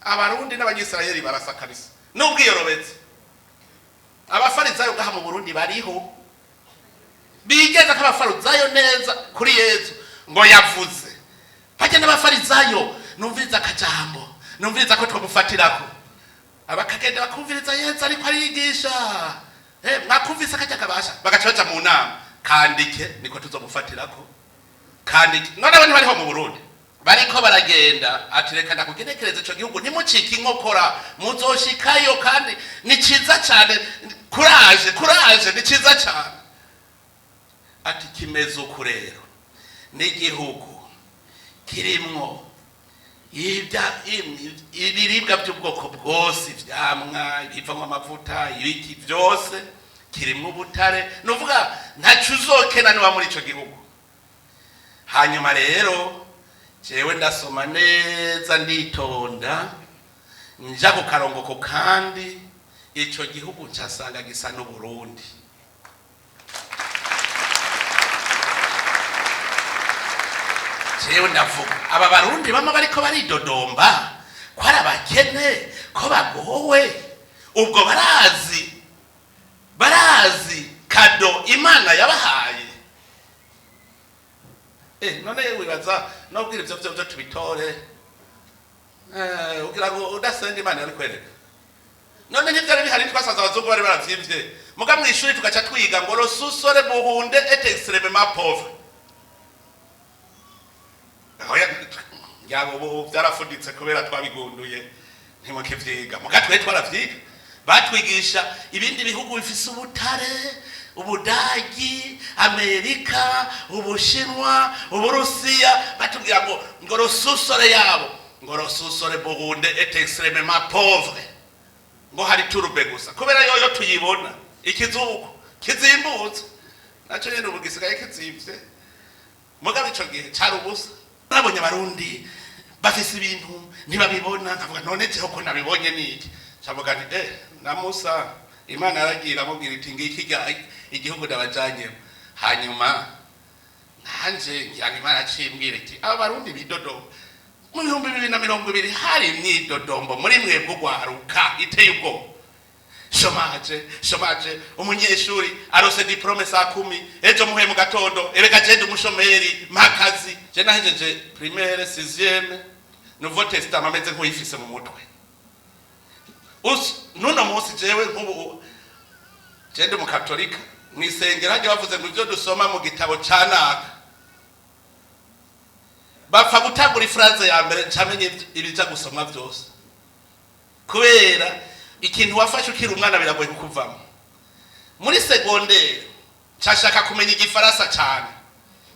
abarundi n'abanyisirayeli barasa kabisa n'ubwiyorobetse. Abafarizayo gaha mu Burundi bariho bigeza ko abafarizayo neza kuri Yesu ngo yavuze. Bagenda abafarizayo numviriza akajambo, numviriza ko twamufatirako, abakagenda bakumviriza Yesu ariko arigisha. Mwakumvise akajya kabasha bagacaca mu nama, kandike niko tuzomufatirako, kandike. None abantu bariho mu Burundi bariko baragenda ati reka ndakugenekereza ico gihugu ntimucike inkokora muzoshikayo kandi ni ciza cyane, kuraje ni ciza cyane. Ati kimeze uku rero n'igihugu kirimwo ibiribwa by'ubwoko bwose, ivyamwa, ibivamwo amavuta, ibiki byose, kirimwo ubutare, nuvuga ntacu uzokena niwa muri ico gihugu. Hanyuma rero jewe ndasoma neza nditonda nja ku karongoko, kandi ico gihugu ncasanga gisa n'Uburundi. Jewe ndavuga aba barundi bama bariko baridodomba ko ari abakene, ko bagowe, ubwo barazi kado Imana yabahaye. None wibaza nobwira ivyo byo tubitore ugira ngo udasenda Imana yari kwereka. None ntivyari bihari twasaza abazungu bari baravyivye, muga mwishuri tugaca twiga ngo rosusore buhunde et extrêmement pauvre. Yabo byarafuditse kubera twabigunduye ntimukivyiga, muga twe twaravyiga. Batwigisha ibindi bihugu bifise ubutare, Ubudagi, Amerika, Ubushinwa, Uburusiya, batubwira ngo rosusore yabo, ngo rosusore buhunde et extrêmement pauvre, ngo hari turube gusa kubera yoyo tuyibona ikizuko kizimbutse, naco nyene ubu gisigaye kizivye. Muga bico gihe cari ubusa. Nabonye abarundi bafise ibintu ntibabibona, nkavuga none jeho ko nabibonye niki, cavuga nti na Musa Imana yaragira amubwira iti ngiki igihugu ndabajanye. Hanyuma nanje ngira Imana cimbwira iti abarundi bidodo mu 2020 hari imyidodombo muri mwe bw'ugwaruka iteye ubwo. Shomaje umunyeshuri arose diplome saa 10 ejo muhe mu gatondo ereka jende umushomeri makazi. Je nahejeje primaire 6e Nouveau Testament ameze nk'uyifise mu mutwe. Nuno munsi jewe nk'ubu jende mu Katolika mwisengera haje bavuze ngo ivyo dusoma mu gitabo canaka bapfa gutangura ifraze ya mbere camenye ibija gusomwa byose, kubera ikintu wafashe ukiri umwana biragoye kukuvamo. Muri secondaire nshaka kumenya igifaransa cyane,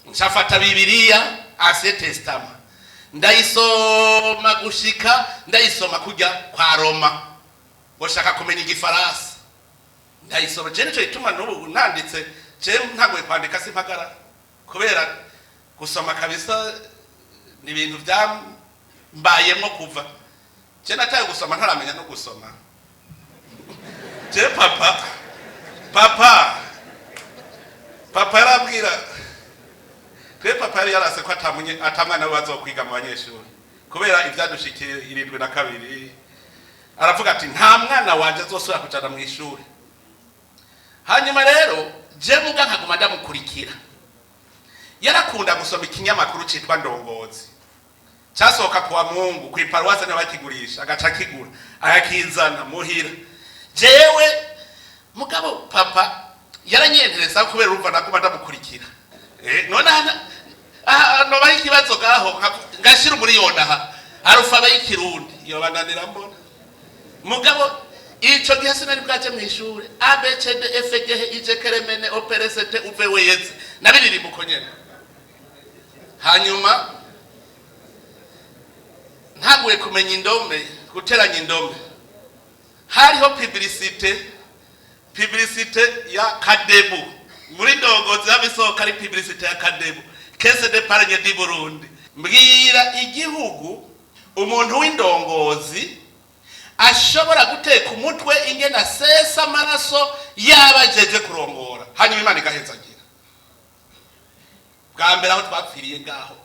nshafata Bibiliya Ancien Testament ndayisoma gushika ndayisoma kujya kwa Roma, boshaka kumenya igifaransa ndayisoma. Je nico ituma n'ubu nanditse je ntagoye kwandika simpagara, kubera gusoma kabisa ni ibintu byambayemo kuva je nataye gusoma ntaramenya no gusoma. Je papa yarabwira twe papa yari yarase ko atamwana bazokwiga mu banyeshuri kubera ivyadushikiye 72. Aravuga ati nta mwana wanje azosubira kujana mu ishuri. Hanyuma rero je muga nkaguma ndamukurikira, yarakunda gusoma ikinyamakuru citwa Ndongozi, cyasohoka kuwa Mungu ku iparuwase n'abakigurisha agaca kigura ayakizana muhira. Jewe mugabo papa yaranyendereza kubera urumva nakuma ndamukurikira. None no bayi kibazo gaho ngashira muri yonda harufa bayikirundi yo bananira mbona. Mugabo ico gihe sinari bwaje mu ishuri ABCD FG ijekeremene operesete uveweyeze nabiriri mukonyene. Hanyuma ntaguye kumenya indome, guteranya indome. Hariho publicité ya Kadebu muri Ndongozi yabisohoka ari publicité ya Kadebu, Caisse d'épargne du Burundi. Mbwira igihugu umuntu w'indongozi ashobora guteka umutwe ingena asesa amaraso yabajeje kurongora, hanyuma Imana igahezagira. Bwa mbere aho twapfiriye ngaho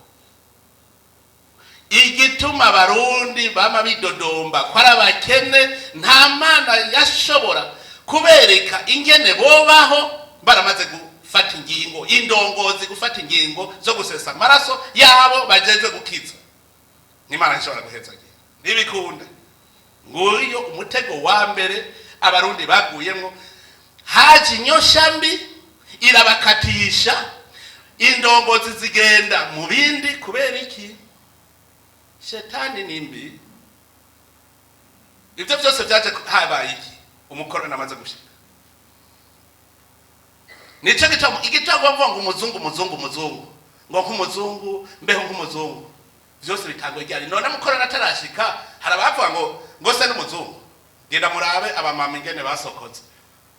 igituma abarundi bama bidodomba ko ari abakene nta mana yashobora kubereka ingene bobaho baramaze gufata ingingo indongozi gufata ingingo zo gusesa amaraso yabo bajejwe gukiza n'Imana ishobora guheza nibikunda nguyo umutego wa mbere abarundi baguyemo haje inyosha mbi irabakatisha indongozi zigenda mu bindi kubera iki shetani nimbi ivyo byose byaje habaye iki umukorana amaze gushika nico igitabo ngo umuzungu ngo nk'umuzungu mbeho nk'umuzungu byose bitangwa ryari none mukorana atarashika harabavuga ngo se n'umuzungu genda murabe abamama ingene basokoze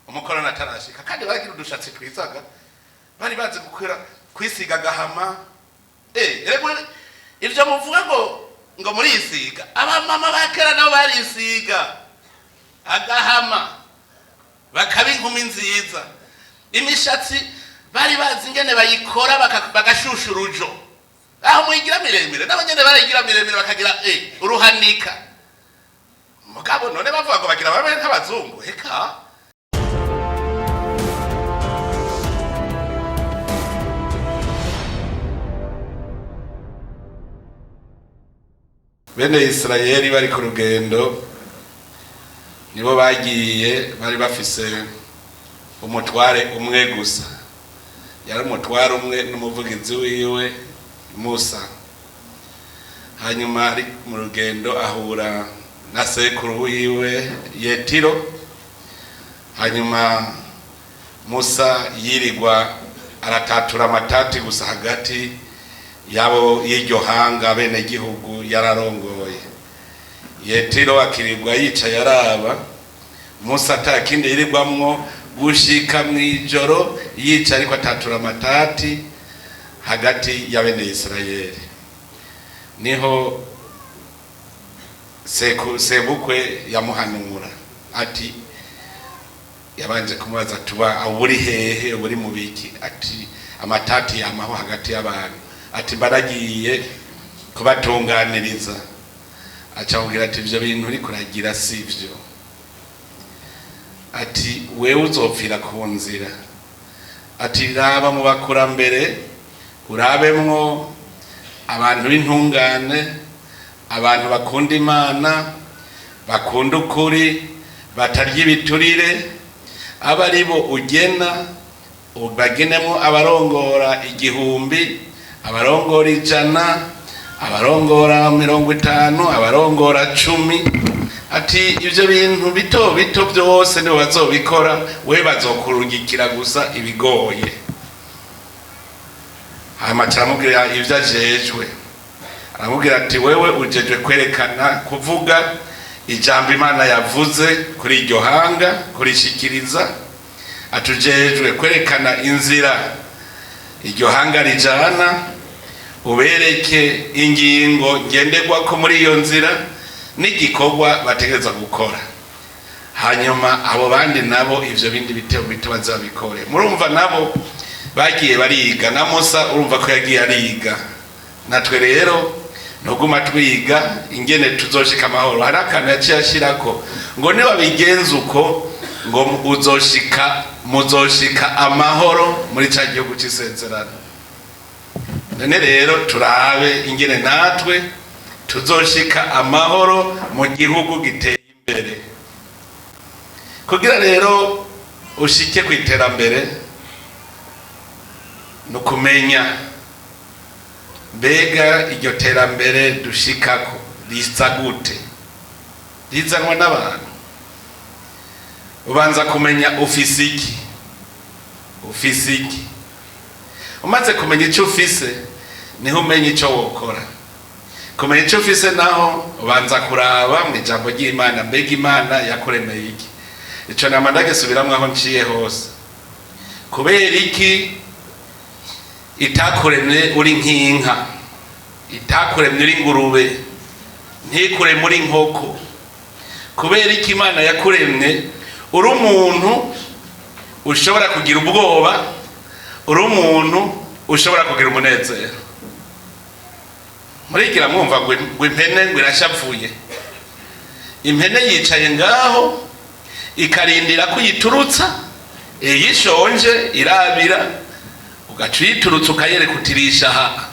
umukorana atarashika kandi bagira udushatsi twizaga bari bazi gukora kwisiga gahama ivyo muvuga ngo muri isiga abamama bakera nabo barisiga agahama bakaba inkumi nziza imishatsi bari bazi ingene bayikora bagashusha urujo aho muyigira miremire nabo nyene barayigira miremire bakagira uruhanika mugabo none bavuga ngo bagira babe nk'abazungu heka bene Israeli bari ku rugendo nibo bagiye bari bafise umutware umwe gusa yari umutware umwe n'umuvugizi wiwe Musa hanyuma ari mu rugendo ahura na sekuru wiwe Yetiro hanyuma Musa yirirwa aratatura amatati gusa hagati yabo y'iryo hanga bene igihugu yararongoye Yetiro akirirwa yicaye araba Musa atakindi yirirwamwo gushika mwijoro yica ariko atatura amatati hagati ya bene Israeli niho sebukwe yamuhanura ati yabanje kumubaza tuba uri hehe uri mu biki ati amatati yamaho hagati y'abantu ati baragiye kubatunganiriza acamubwira ati ivyo bintu uri kuragira sivyo ati wewe uzopfira ku nzira ati raba mu bakurambere urabemwo abantu b'intungane abantu bakunda Imana bakunda ukuri batarya ibiturire aba aribo ugena ubagenemo abarongora 1000 abarongora 100 abarongora 50 abarongora 10 ati ivyo bintu bito bito byose nibo bazobikora we bazokurungikira gusa ibigoye hama caramubwira ivyo ajejwe aramubwira ati wewe ujejwe kwerekana kuvuga ijambo Imana yavuze kuri iryo hanga kurishikiriza atujejwe kwerekana inzira iryo hanga rijana ubereke ingingo ngenderwa ko muri iyo nzira n'igikorwa bategereza gukora hanyuma abo bandi nabo ivyo bindi bito bazabikore murumva nabo bagiye bariga na Musa urumva ko yagiye ariga natwe rero nuguma twiga ingene tuzoshika amahoro hari akantu yaciye ashirako ngo niba bigenza uko ngo muzoshika amahoro muri ca gihugu c'isezerano none rero turabe ingene natwe tuzoshika amahoro mu gihugu giteye imbere kugira rero ushike ku iterambere no kumenya mbega iryo terambere dushikako risa gute rizanwa n'abantu ubanza kumenya ufise iki umaze kumenya icyo ufise niho umenya icyo wokora kumenya icyo ufise naho ubanza kuraba mu ijambo ry'Imana mbega Imana yakuremeye iki ico namandage subiramwe aho nciye hose kubera iki itakuremye uri nk'inka itakuremye uri ngurube ntikure muri nkoko kubera iki Imana yakuremye uri umuntu ushobora kugira ubwoba uri umuntu ushobora kugira umunezero murigira mwumva ngo impene ngo irashavuye. Impene yicaye ngaho ikarindira kuyiturutsa, yishonje irabira, ugaca uyiturutsa ukayereka utirisha aha.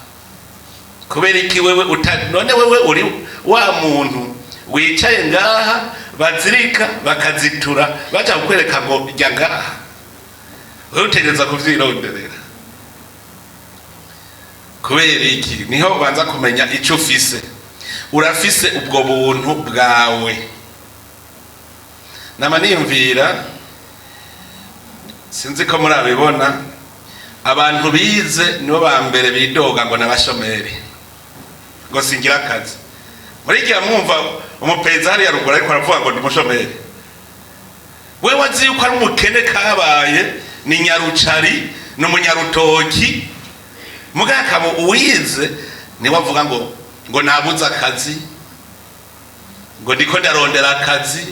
Kubera iki wewe none wewe uri wa muntu wicaye ngaha bazirika bakazitura baca kukwereka ngo jya ngaha, wewe utegereza kuvyironderera. Kubera iki? Niho ubanza kumenya icyo ufise. Urafise ubwo buntu bwawe. Nama niyumvira, sinzi ko murabibona, abantu bize nibo ba mbere bidoga ngo n'abashomeri ngo singira akazi. Murigira mwumva umupenzi hariya ruguru ariko aravuga ngo ndi umushomeri. We wazi yuko ari umukene kabaye, ni nyarucari, ni umunyarutoki, mugakabo uwize ni wavuga ngo nabuze akazi, ngo ndiko ndarondera akazi,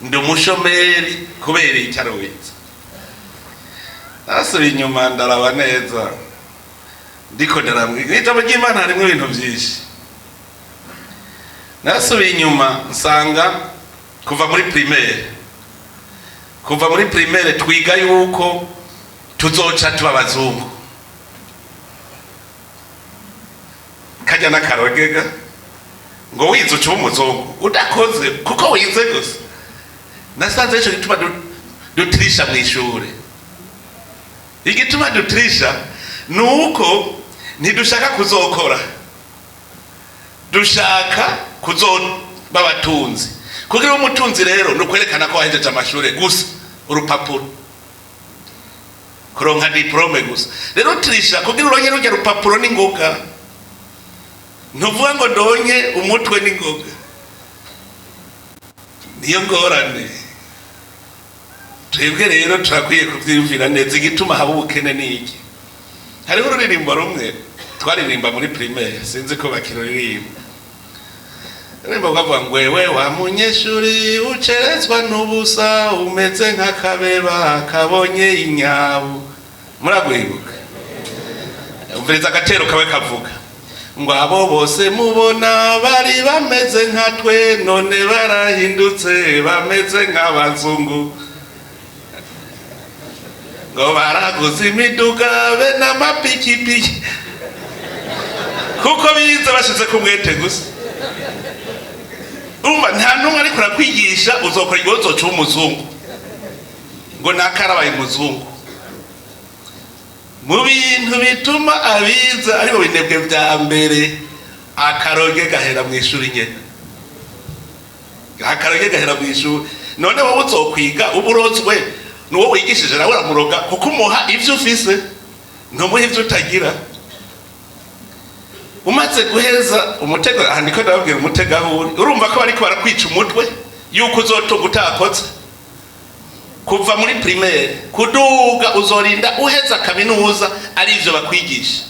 ndi umushomeri. Kubera iki arowize? Nasubiye inyuma ndaraba neza, ndiko ndaramwiga ijambo ry'Imana harimo ibintu byinshi. Nasubiye inyuma nsanga kuva muri primaire twiga yuko tuzoca tuba abazungu. Kajya n'akarogega ngo wize uca umuzungu udakoze kuko wize gusa. Nasanze ico gituma dutirisha mu ishure. Igituma dutirisha nuko ntidushaka kuzokora, dushaka kuzoba abatunzi. Kugira umutunzi rero nukwerekana ko wahejeje amashure gusa, urupapuro, kuronka diplome gusa. Rero utirisha kugira uronke rujya rupapuro n'ingoga, ntuvuga ngo ndonke umutwe n'ingoga. Niyo ngorane. Twebwe rero turakwiye kuvyiyumvira neza igituma haba ubukene n'iki. Hariho ururirimbo rumwe twaririmba muri primaire, sinzi ko bakiruririmba. Ururirimbo rwavuga ngo wewe wa munyeshuri ucerezwa n'ubusa, umeze nk'akabeba kabonye inyabu. Muragwibuka? Umviriza agatero kawe kavuga ngo abo bose mubona bari bameze nkatwe, none barahindutse bameze nk'abazungu. Ngo baraguze imiduga be n'amapikipiki kuko bize bashize ku mwete gusa. Urumva nta numwe ariko arakwigisha uzokora ikibazo cy'umuzungu ngo nakarabaye umuzungu. Mu bintu bituma abiza ariko binebwe bya mbere, akaroge gahera mu ishuri nyene. Akaroge gahera mu ishuri. None wowe uzokwiga uburozwe nuwo wigishije nawe uramuroga kuko umuha ivyo ufise, ntumuha ivyo utagira. Umaze guheza umutego, handiko ndababwira umutego ahuri, urumva ko bariko barakwica umutwe yuko uzotunga utakoze. Kuva muri primaire kuduga uzorinda uheza kaminuza ari ivyo bakwigisha.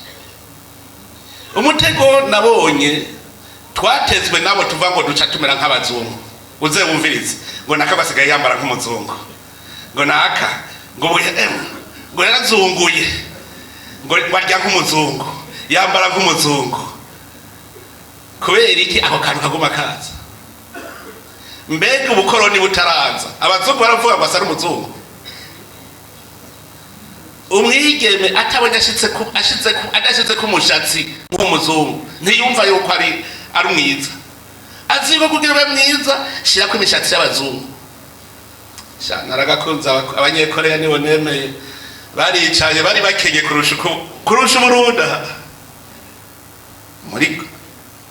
Umutego nabonye twatezwe nabo tuva ngo duca tumera nk'abazungu. Uze wumvirize ngo nakabasigaye yambara nk'umuzungu, ngo naka ngo yarazunguye, ngo barya nk'umuzungu, yambara nk'umuzungu. Kubera iki ako kantu kaguma kaza? Mbega ubukoroni butaranza abazungu baravuga ngo asa n'umuzungu. Umwigeme atabonye adashitse ku mushatsi nk'umuzungu ntiyumva yuko ari mwiza. Azigo kugira ube mwiza shira ku imishatsi y'abazungu. Naragakunze abanyekoreya nibo nemeye, baricaye bari bakenye kurusha Uburundi. Muri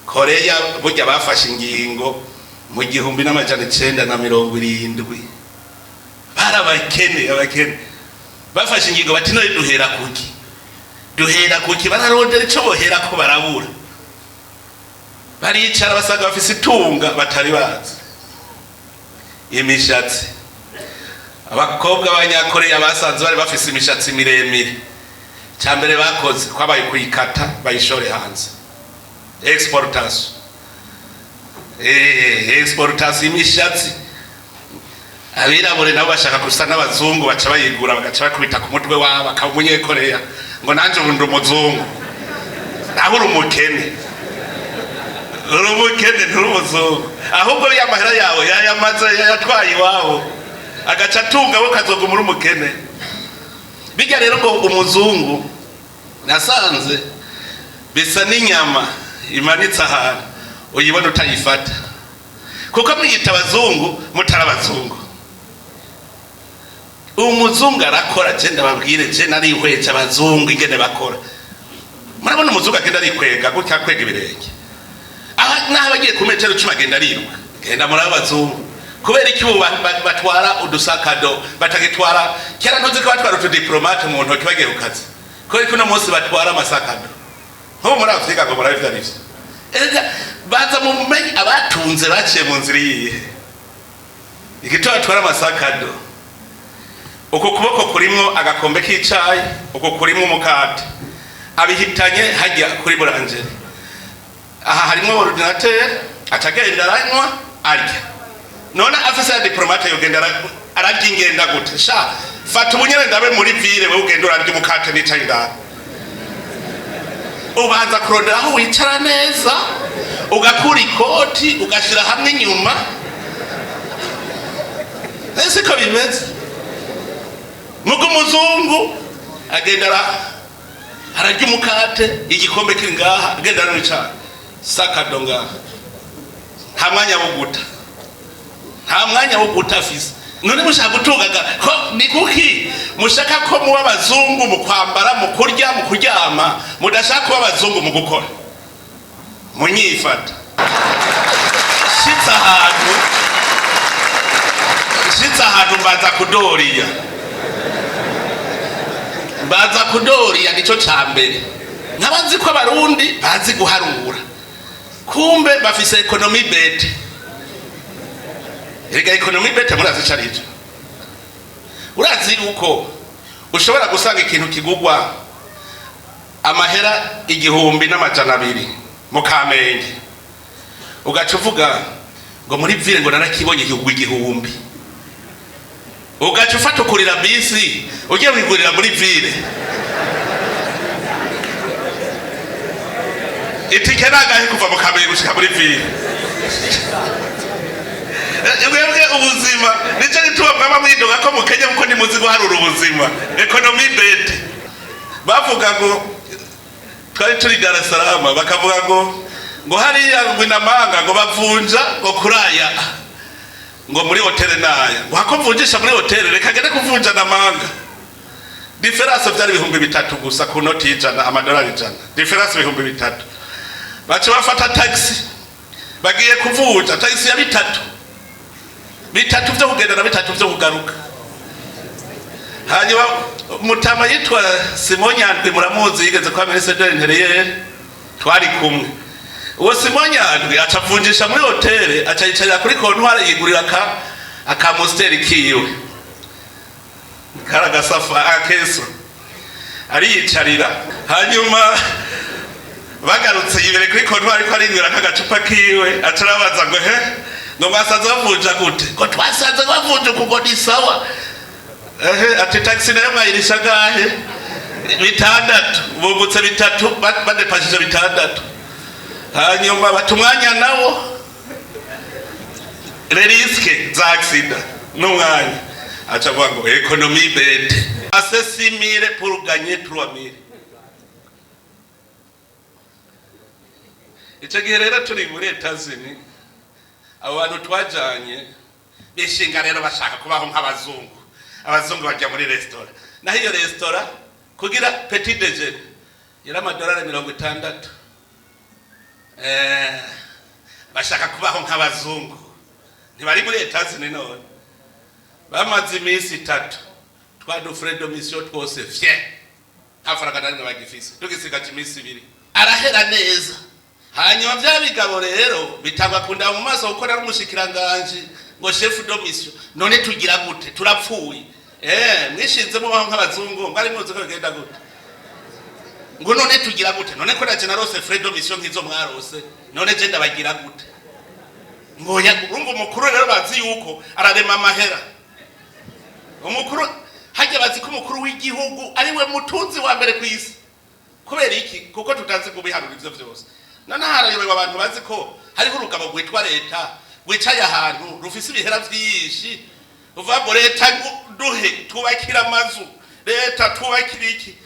Koreya burya bafashe ingingo mu 1970. Abakene bafashe ingingo bati none duhera kuki bararondera ico bohera ko barabura. Baricara basaga bafise itunga batari bazi. Imishatsi, abakobwa b'abanyakoreya basanze bari bafise imishatsi miremire, cyambere bakoze kwabaye kuyikata bayishore hanze. Exportation imishatsi. Abirabure nabo bashaka gusa n'abazungu baca bayigura bagaca bakubita ku mutwe wabo akamunyekoreya ngo nanje ubundi umuzungu naho uri umukene. urumukene nturumuzungu ahubwo y'amahera yawe yayamaze yatwaye iwabo agaca atunga we kazoga muri umukene. Bijya rero ngo umuzungu nasanze bisa n'inyama imanitse ahantu uyibona utayifata kuko mwiyita abazungu mutari abazungu. Umuzungu arakora je ndababwire je narihweje abazungu ingene bakora. Murabona umuzungu agenda arikwega gutya kwega ibirenge aha naho bagiye ku metero 10 agenda ariruka genda muri abazungu kubera iki batwara udusakado batagitwara kera ntuzi ko batwara utudiplomate mu ntoki bagiye ku kazi ko ariko no munsi batwara amasakado nko muri Afrika ngo murabivuga nivyo baza mu mumenyi abatunze baciye mu nzira yihe igito batwara amasakado uko kuboko kurimo agakombe k'icayi uko kurimo umukate abihitanye hajya kuri burangere aha harimo ordinateur atagenda aranywa arya none afise ya diplomate yogenda ararya ingenda gute sha fata ubunyere ndabe muri ville we ugenda urarya umukate n'icayi ndani ubanza kurondera aho wicara neza ugakura ikoti ugashira hamwe inyuma ese ko bimeze nuko umuzungu agenda ararya umukate igikombe kiri ngaha agenda n'icyayi sakado ngaha nta mwanya wo guta afise none mushaka gutungaga ko ni kuki mushaka ko muba abazungu mu kwambara mu kurya mu kuryama mudashaka kuba abazungu mu gukora munyifata shitsa ahantu mbaza kudoriya nico cambere nkabazi ko abarundi bazi guharura kumbe bafise economy bete erega economy bete murazi carije urazi uko ushobora gusanga ikintu kigugwa amahera 1,200 mu Kamenge ugaca uvuga ngo muri ville ngo narakibonye igihumbi ugaca ufata ukurira bisi ugiye wigurira muri ville itike nagahe kuva mu Kamenge gushika muri ville Ebwe ubuzima nico gituma baba mwidoga ko mukenye uko ndi muzi guharura ubuzima economy bete bavuga ngo twari turi Dar es Salaam bakavuga ngo hariya ngo inamanga ngo bavunja ngo kuraya ngo muri hotel naya ngo hakomvunjisha muri hotel reka gende kuvunja namanga difference byari 3,000 gusa ku noti y'ijana amadolari 100 difference 3,000 bacha bafata taxi bagiye kuvunja taxi ya 3 byo kugenda na 3 byo kugaruka hanyuma mutama yitwa Simonyandwi muramuzi yigeze kwa ministre de l'intérieur twari kumwe uwo Simonyandwi acavunjisha muri hotel acayicarira kuri kontwari yigurira aka monster kiwe karaga safa akeso ari yicarira hanyuma bagarutse yibere kuri kontwari ko ari nyura kagacupa kiwe atarabaza ngo ngo basaza bavunja gute ngo twasaza bavunja kuko ni sawa ati taxi nayo mwayirisha gahe 6 bungutse 3 badepashije 6 hanyuma batumwanya nawo risque za accident n'umwanya acavuga ngo economy bete asessimire pour gagner 3,000 icyo gihe rero turi muri Etats-Unis abantu twajanye bishinga rero bashaka kubaho nk'abazungu abazungu bajya muri restaurant naho iyo restaurant kugira petit déjeuner yari amadolari 60 bashaka kubaho nk'abazungu ntibari muri Etats-Unis none bamaze iminsi 3 twadufre de mission twose fier afaraga nari bagifise tugisiga kimisi 2 arahera neza hanyuma byabigabo rero bitagwa kunda mu maso uko nari umushikiranganje ngo chef de mission none tugira gute turapfuye mwishinze mu baho nk'abazungu ngari muzi ko genda gute ngo none tugira gute none ko naje narose frais de mission nkizo mwarose none je ndabagira gute ngo urumva umukuru rero bazi yuko ararema amahera umukuru hajya bazi ko umukuru w'igihugu ari we mutunzi wa mbere kwisi kubera iki kuko tutazi kubiharura ivyo vyose none harayobewe abantu bazi ko hariho urugabo rwitwa leta rwicaye ahantu rufise ibihera vyinshi uvuga ngo leta duhe twubakira amazu leta twubakira iki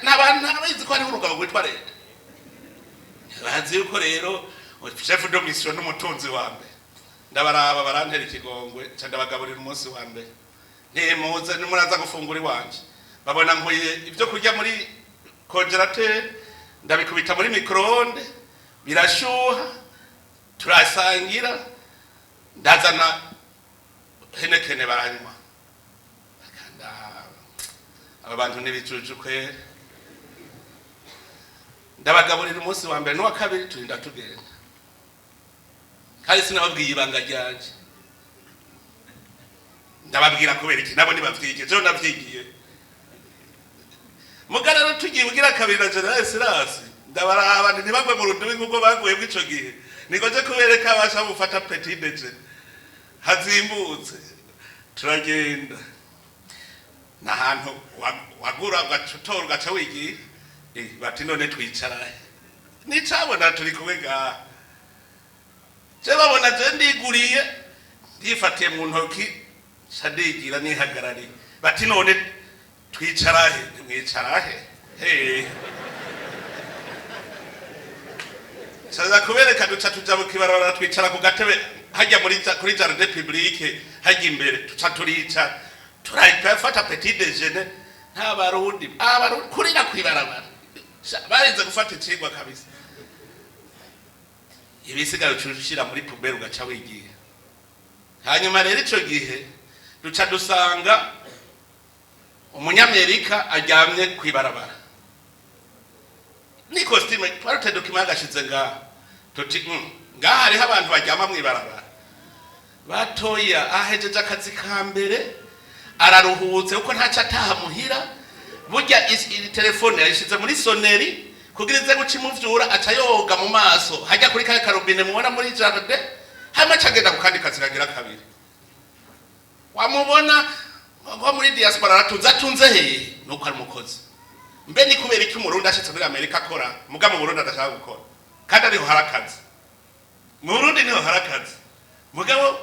n'abantu abazi ko hariho urugabo rwitwa leta bazi yuko rero chef de mission n'umutunzi wa mbere ndabaraba barantera ikigongwe ndabagaburira umunsi wa mbere ntimuze nimuraza gufungura iwanje babona nkuye ibyo kurya muri congelateur ndabikubita muri microonde birashuha turasangira ndazana henekene baranywa akanda aba bantu nibicucu kwe ndabagaburira umunsi wa mbere n'uwa kabiri turinda tugenda kandi sinababwiye ibanga ryanje ndababwira kubera iki nabo nibavyigiye je navyigiye mugararo tugiye ugira kabiri na General Silas ndabaraba ntibagwe mu rudubi kuko baguye bw'ico gihe nikoje kubereka abasha gufata petit déjeuner hazimbutse turagenda nahantu wagura ugacutora ugaca wigiye bati none twicara nicabona turi kumwe ga je babona je ndiguriye ndifatiye mu ntoki shadigira nihagarari bati none twicarahe mwicarahe saza kubereka duca tuja mukibarabara twicara ku gatebe hajya kuri jardin publique hajya imbere tuca turica turayifata petit déjeuner nta barundi kurira kwibarabara barize gufata icigwa kabisa ibisigaro cyushira muri pubere ugaca wigiye hanyuma rero ico gihe duca dusanga umunyamerika aryamye kwibarabara ni costume twarute document gashize nga tuti ngaha hariho abantu baryama mwibarabara batoya ahejeje akazi ka mbere araruhutse uko ntaca ataha muhira burya iri telefone yashize muri soneri kugira ize guca imuvyura aca yoga mu maso hajya kuri kaya karobine mubona muri jardin hama cagenda ku kandi kazi kagira kabiri wamubona ngo muri diaspora atunze he nuko ari mukozi mbe ni kubera iki umurundi ashitse muri Amerika akora muga mu Burundi adashaka gukora kandi ariho harakazi mu Burundi niho harakazi mugabo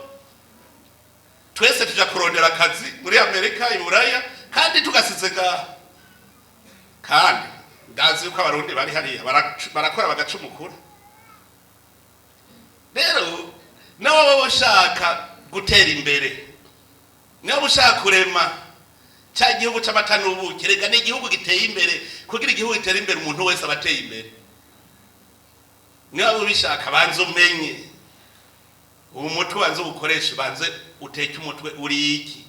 twese tuja kurondera akazi muri Amerika i Buraya kandi tugasize ga kandi ndazi uko abarundi bari hariya barakora bagaca umukuru rero nawe ushaka gutera imbere nawe ushaka kurema cya gihugu c'amata n'ubuki rega ni igihugu giteye imbere kugira igihugu gitera imbere umuntu wese abateye imbere niba ubishaka banze umenye ubu mutwe wanze ubukoresha banze uteke umutwe uri iki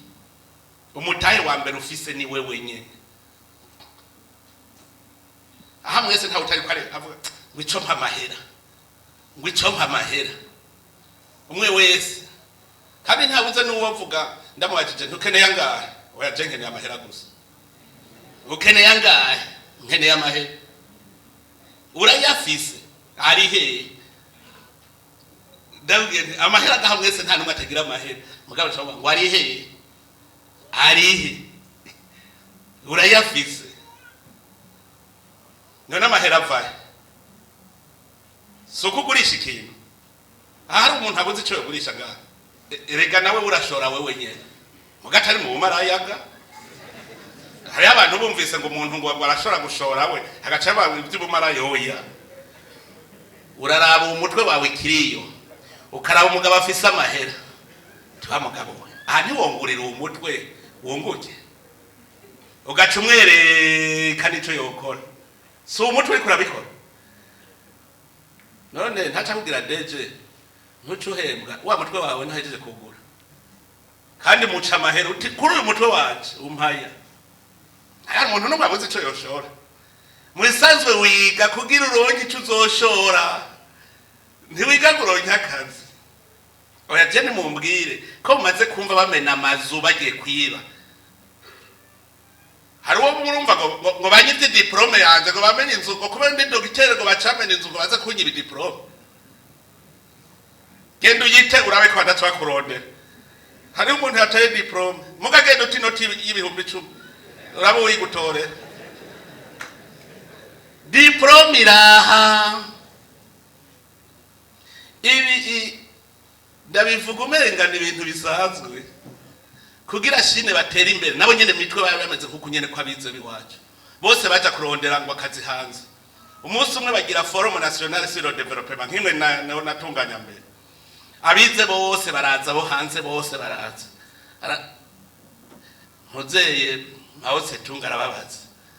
umutahe wa mbere ufise ni wewe nyene aha mwese nta utari kware avuga ngwico mpa mahera umwe wese kandi ntabuze n'uwo avuga ndamubajije ntukeneye angahe oya je nkeneye amahera gusa ukeneye angahe nkeneye amahera urayafise ari he ndabwiye amahera gaha mwese nta numwe atagira amahera mugabo cyangwa ngo ari he urayafise none amahera avaye so kugurisha ikintu ahari umuntu abuze ico yogurisha ngaha erega nawe urashora wewe nyene mugatari mu bumarayaga hari abantu bumvise ngo umuntu ngo barashora gushora we hagaca bawe iby'ubumarayoya uraraba umutwe wawe kiriyo ukaraba umugabo afise amahera twa mugabo we aha ntiwongurira umutwe wunguke ugaca umwereka nico yokora so umutwe uriko urabikora none ntaca kugira deje ntucuhembwa wa mutwe wawe ntahejeje kugura kandi muca amahera uti kuri uyu mutwe wanje umpaya aya muntu numwe abuze ico yoshora mwisanzwe wiga kugira uronke ico uzoshora ntiwiga kuronka akazi oya je nimumbwire ko mumaze kumva bamena amazu bagiye kwiba hari uwo murumva ngo banyite diplome yanje ngo bamenye inzu ngo kubera ndi dogiteri ngo bacamene inzu ngo baze kunyiba diplome genda uyite urabe ko badatwa kurondera hari umuntu yataye diplome mugagenda uti noti y'ibihumbi 10 urabo uyigutore diplome iraha ibi ndabivuga umenga ni ibintu bisanzwe kugira shine batera imbere nabo nyene mitwe bameze nkuko nyene ko abize biwacu bose baja kurondera ngo akazi hanze umunsi umwe bagira forum national sur le développement nkimwe natunganya mbere abize bose baraza bo hanze bose baraza Hozeye aho setunga arababaza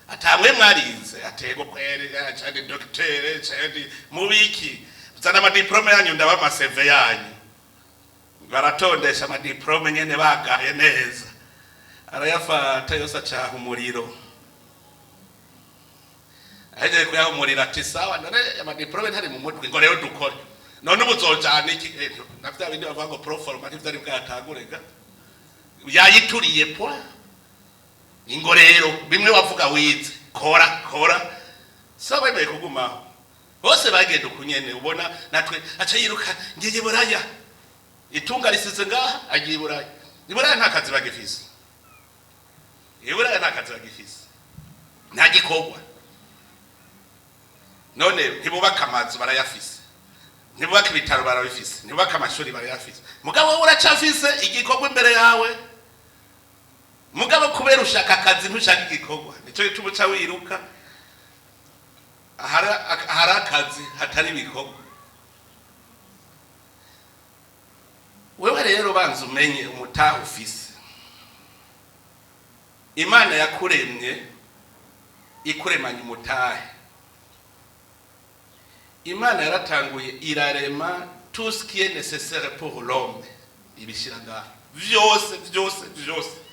atamwe mwarize atego kwere cyane docteur cyane mubiki zana ama diplome yanyu ndaba ama CV yanyu baratondesha ama diplome nyene bagaye neza arayafata yose acaha umuriro aje kuyaha umuriro ati sawa none ama diplome ntari mu mutwe ngo rero dukore none ubuzojana iki navya bindi bavuga ngo proforma ntivyari bwatagurega yayituriye point ingo rero bimwe wavuga wize kora sabe be kuguma bose bagenda kunyene ubona natwe aca yiruka ngiye buraya itunga risize ngaha agiye buraya iburaya nta kazi bagifise iburaya nta kazi bagifise nta gikogwa none ntibubaka amazu barayafise ntibubaka ibitaro barabifise ntibubaka amashuri barayafise mugabo uracafise igikogwa imbere yawe mugabo kubera ushaka akazi ntushaka igikogwa nico gitubuca wiruka ahari akazi hatari ibikogwa wewe rero banza umenye umutaha ufise Imana yakuremye ikuremanye umutahe Imana yaratanguye irarema tout ce qui est nécessaire pour l'homme ibishira ngaho vyose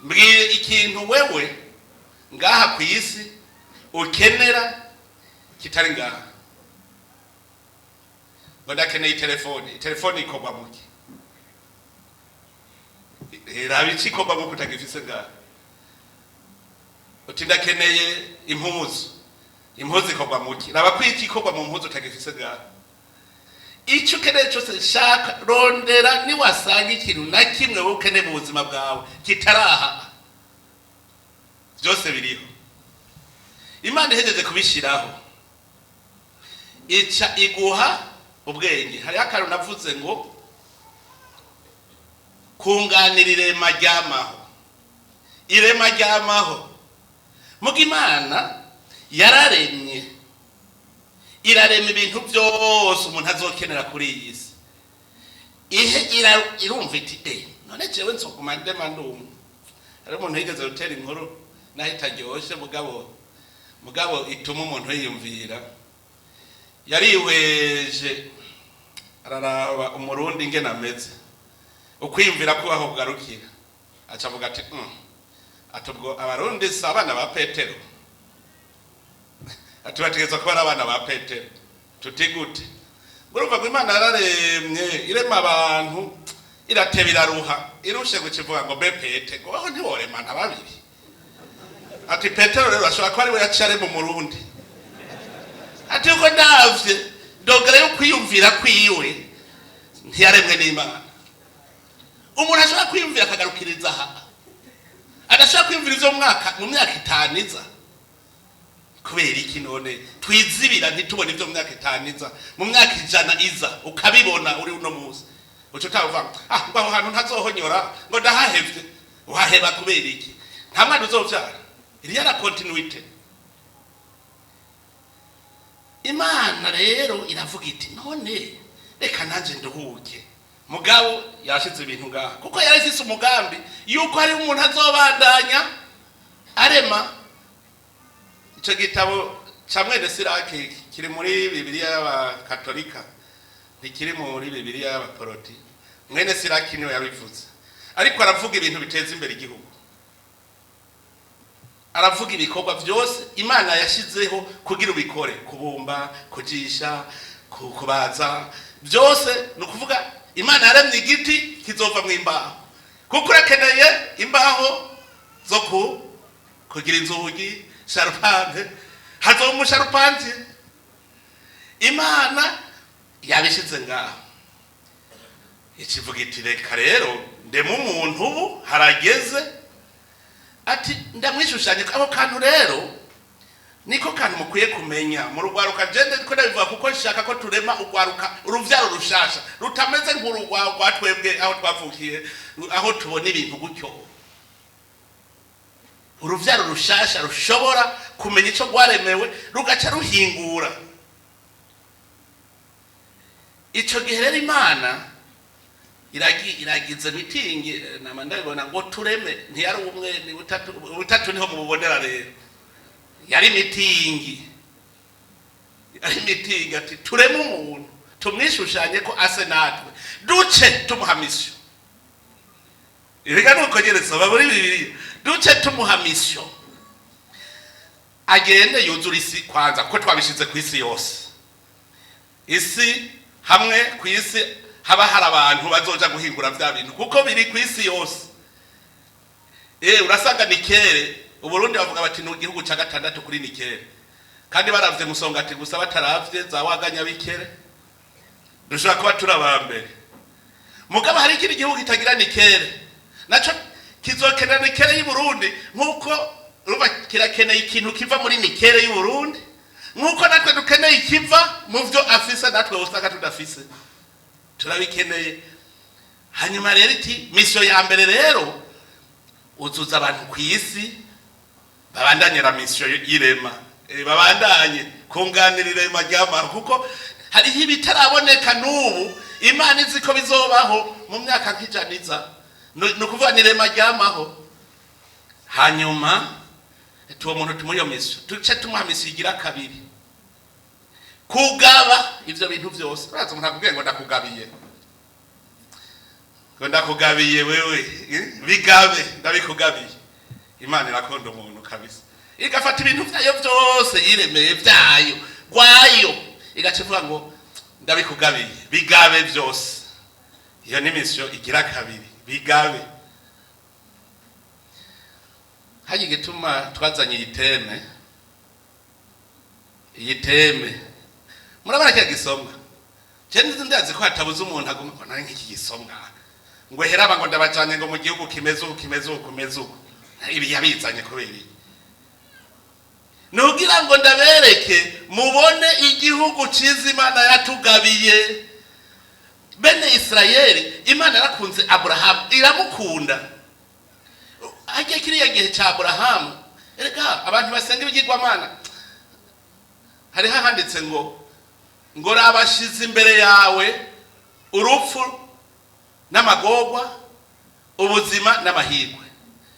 mbwire ikintu wewe ngaha ku isi ukenera kitari ngaha badakeneye telefone ikogwa muki rabici ikogwa muki utagifise ngaha utindakeneye impuzu ikogwa muki raba kwiki ikogwa mu mpuzu utagifise ngaha icyo ukeneye cyose shaka rondera ni wasanga ikintu na kimwe wowe ukeneye mu buzima bwawe kitaraha byose biriho Imana ihejeje kubishiraho ica iguha ubwenge hari akaru navuze ngo kunganira irema ryamaho muga Imana yararemye irarema ibintu byose umuntu azokenera kuri iyi si irumva iti none jewe nsokumande mandumu ari umuntu yigeze gutera inkuru nahita ryoshe mugabo ituma umuntu yiyumvira yarihweje araraba umurundi ingene ameze ukwiyumvira ko aho bugarukira aca avuga ati atubwo abarundi si abana ba Petero atubategeza kuba abana ba Petero tutigute urumva ko Imana yararemye irema abantu iratebira ruha irushe gukivuga ngo be Pete ngo aho ntiworema ntababiri ati Petero rero ashobora ko ari we yacare mu Murundi ati uko ndavye dogere yo kwiyumvira kwiwe ntiyaremwe n'Imana umuntu ashobora kwiyumvira akagarukiriza aha adashobora kwiyumvira izo mu myaka itaniza kubera iki none twizibira ntitubone ibyo mu myaka itaniza mu myaka 100 iza ukabibona uri uno munsi uco tavuga ngo aho hantu ntazohonyora ngo ndahahevye waheba kubera iki nta mwana uzovyara iri yara continuity Imana rero iravuga iti none reka nanje nduhuke mugabo yashize ibintu ngaha kuko yarifise umugambi yuko hari umuntu azobandanya arema ico gitabo camwe de Siraki kiri muri Bibiliya y'Abakatolika ntikiri muri Bibiliya y'Abaporoti mwene Siraki niwe yabivuze ariko aravuga ibintu biteza imbere igihugu aravuga ibikorwa byose Imana yashizeho kugira ubikore kubumba kujisha kubaza byose no kuvuga Imana yaremye igiti kizova mu imbaho kuko urakeneye imbaho zo kugira inzugi sharpante hazo umusharpante Imana yabishize ngaho ikivuga iti reka rero ndemu umuntu ubu harageze ati ndamwishushanye abo kantu rero niko kantu mukwiye kumenya mu rugwaruka jende ko ndabivuga kuko nshaka ko turema ugwaruka uruvyaro rushasha rutameze nk'urugwa twebwe aho twavukiye aho tubona ibintu gutyo. Uruvyaro rushasha rushobora kumenya ico gwaremewe rugaca ruhingura. Ico gihe rero Imana iragize mitingi nama ndabibona ngo tureme ntiyari umwe ni butatu niho mubonera rero. Yari mitingi ati tureme umuntu tumwishushanye ko ase natwe duce tumuhamisyo. Ibiga nuko gereza baburi bibiri duce tumuhamisyo agende yuzura isi kwanza kuko twabishize ku isi yose. Isi hamwe ku isi haba hari abantu bazoja guhingura vya bintu kuko biri ku isi yose. Urasanga nikere Uburundi bavuga bati no igihugu ca gatandatu kuri nikere kandi baravye musongati gusa bataravye za waganya bikere dushaka kuba turabambere. Mugabo hari ikindi gihugu kitagira nikere naco kizokenera nikere y'u Burundi nkuko ruba kirakeneye ikintu kiva muri nikere y'u Burundi nkuko natwe dukeneye ikiva mu vyo afisa natwe usanga tudafise turabikeneye. Hanyuma rero iti mission ya mbere rero uzuza abantu ku isi babandanye la mission y'irema babandanye kunganira irema ry'ama kuko hari ibitaraboneka n'ubu Imana izi ko bizobaho mu myaka nk'ijaniza no kuvuga ni irema ry'amaho. Hanyuma tuwo muntu tumuyo mission tuce tumuha mission igira kabiri kugaba ivyo bintu byose. Uraza umuntu akubwiye ngo ndakugabiye wewe bigabe ndabikugabiye. Imana irakunda umuntu kabisa igafata ibintu byayo byose yiremeye byayo gwayo igacivuga ngo ndabikugabiye bigabe byose. Iyo ni mission igira kabiri bigabe. Haje gituma twazanye iyiteme murabara cya gisomwa cyende ndazi ko hatabuze umuntu aguma ko nari nk'iki gisomwa ngo heraba ngo ndabacanye ngo mu gihugu kimeze uko ibi yabizanye kubera nugira ngo ndabereke mubone igihugu ciza Imana yatugabiye. Bene Israeli Imana yarakunze Abraham iramukunda. Agiye kiriya gihe ca Abraham erega abantu basenga ibigirwamana hari handitse ngo rabashize imbere yawe urupfu n'amagorwa ubuzima n'amahirwe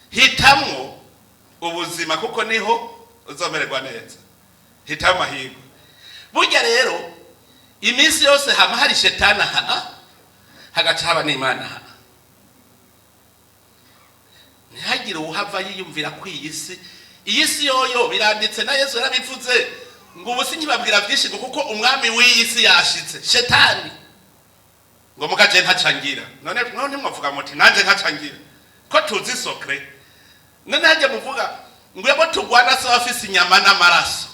hitamwo ubuzima kuko niho uzomererwa neza. Hitamo amahirwe. Burya rero iminsi yose hama hari shetani hagaca haba n'Imana ntihagire uhava yiyumvira ko iyi si yoyo biranditse na Yesu yarabivuze ngo ubusi nkibabwira byinshi kuko umwami w'iyi si yashitse shetani ngo mugaje ntacangira none mwavuga muti nanje ntacangira ko tuzi secret none haje muvuga ngo yabo tugwana so afise inyama n'amaraso.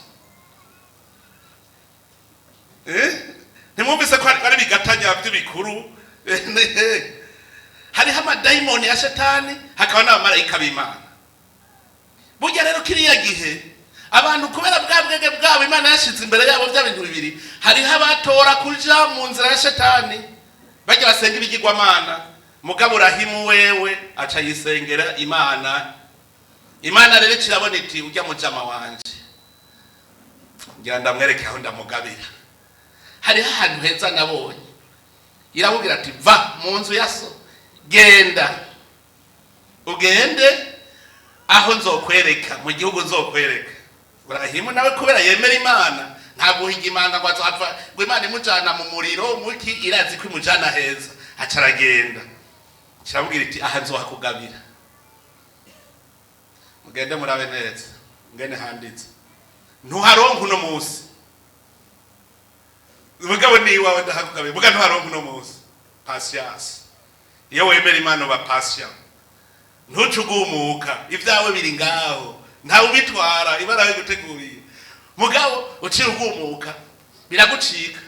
Ntimwumvise ko ari bigatanya by'ibikuru hari amadayimoni ya shetani hakaba n'abamarayika b'Imana. Burya rero kiriya gihe abantu kubera bwabwege bwabo Imana yashize imbere yabo bya bintu bibiri hari abatora kuja mu nzira ya shetani bajya basenga ibigirwamana. Mugabo Rahimu wewe aca yisengera Imana rero kirabona iti ujya mu jama wanje ngira ndamwereke aho ndamugabira. Hari ahantu heza nabonye irabubwira ati va mu nzu ya so genda ugende aho nzokwereka mu gihugu nzokwereka. Rahimu nawe kubera yemera Imana ntabwo higimanga ngo azapfa ngo Imana imujana mu muriro muki irazi ko imujana heza acaragenda kirabubwira iti aha nzohakugabira mugende murabe neza ngene handitse ntuharonka uno munsi mugabo ni wawe ndahakugabira muga ntuharonka uno munsi. Patience iyo wemera Imana ba patient ntucugumuka ibyawe biri ngaho ntawe ubitwara ibarawe guteguriye mugabo uciye ugumuka biragucika.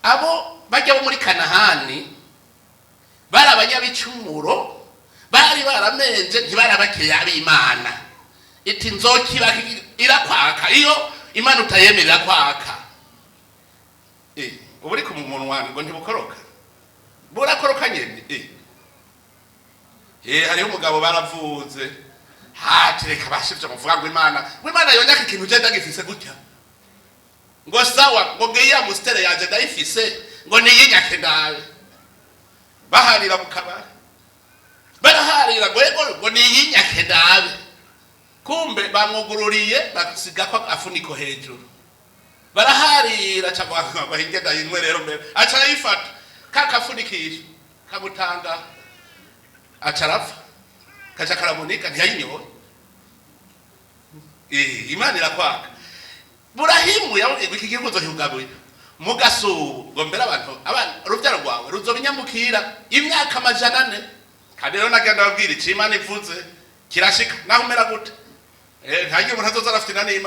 Abo bajya bo muri Kanahani bari abanyabicumuro bari baramenje ntibarabakeya b'Imana iti nzokiba irakwaka iyo Imana utayemerera kwaka ubu uri ku munwa ngo ntibukoroka burakoroka nyene hariho umugabo baravuze reka bashivye muvuga ngo Imana yonyaka ikintu je ndagifise gutya ngo sawa ngo ngiye amustere yaje ndayifise ngo niyinyake ndawe baharira mukabara baraharira ngo niyinyake ndawe kumbe bamwugururiye basiga ko afuniko hejuru baraharira cyangwa bahingenda yinwe rero mbere aca yifata kakafunikisha kamutanga acarapfa kaca karamunika ntiyayinyoye Imana irakwaka Burahimu yabwiye iki gihugu zohigabuye mugasubu ngo mbere abantu urubyaro rwawe ruzobinyambukira imyaka 400 kandi rero nagenda babwira iki Imana ivuze kirashika naho umera gute ntagiye umuntu azoza arafite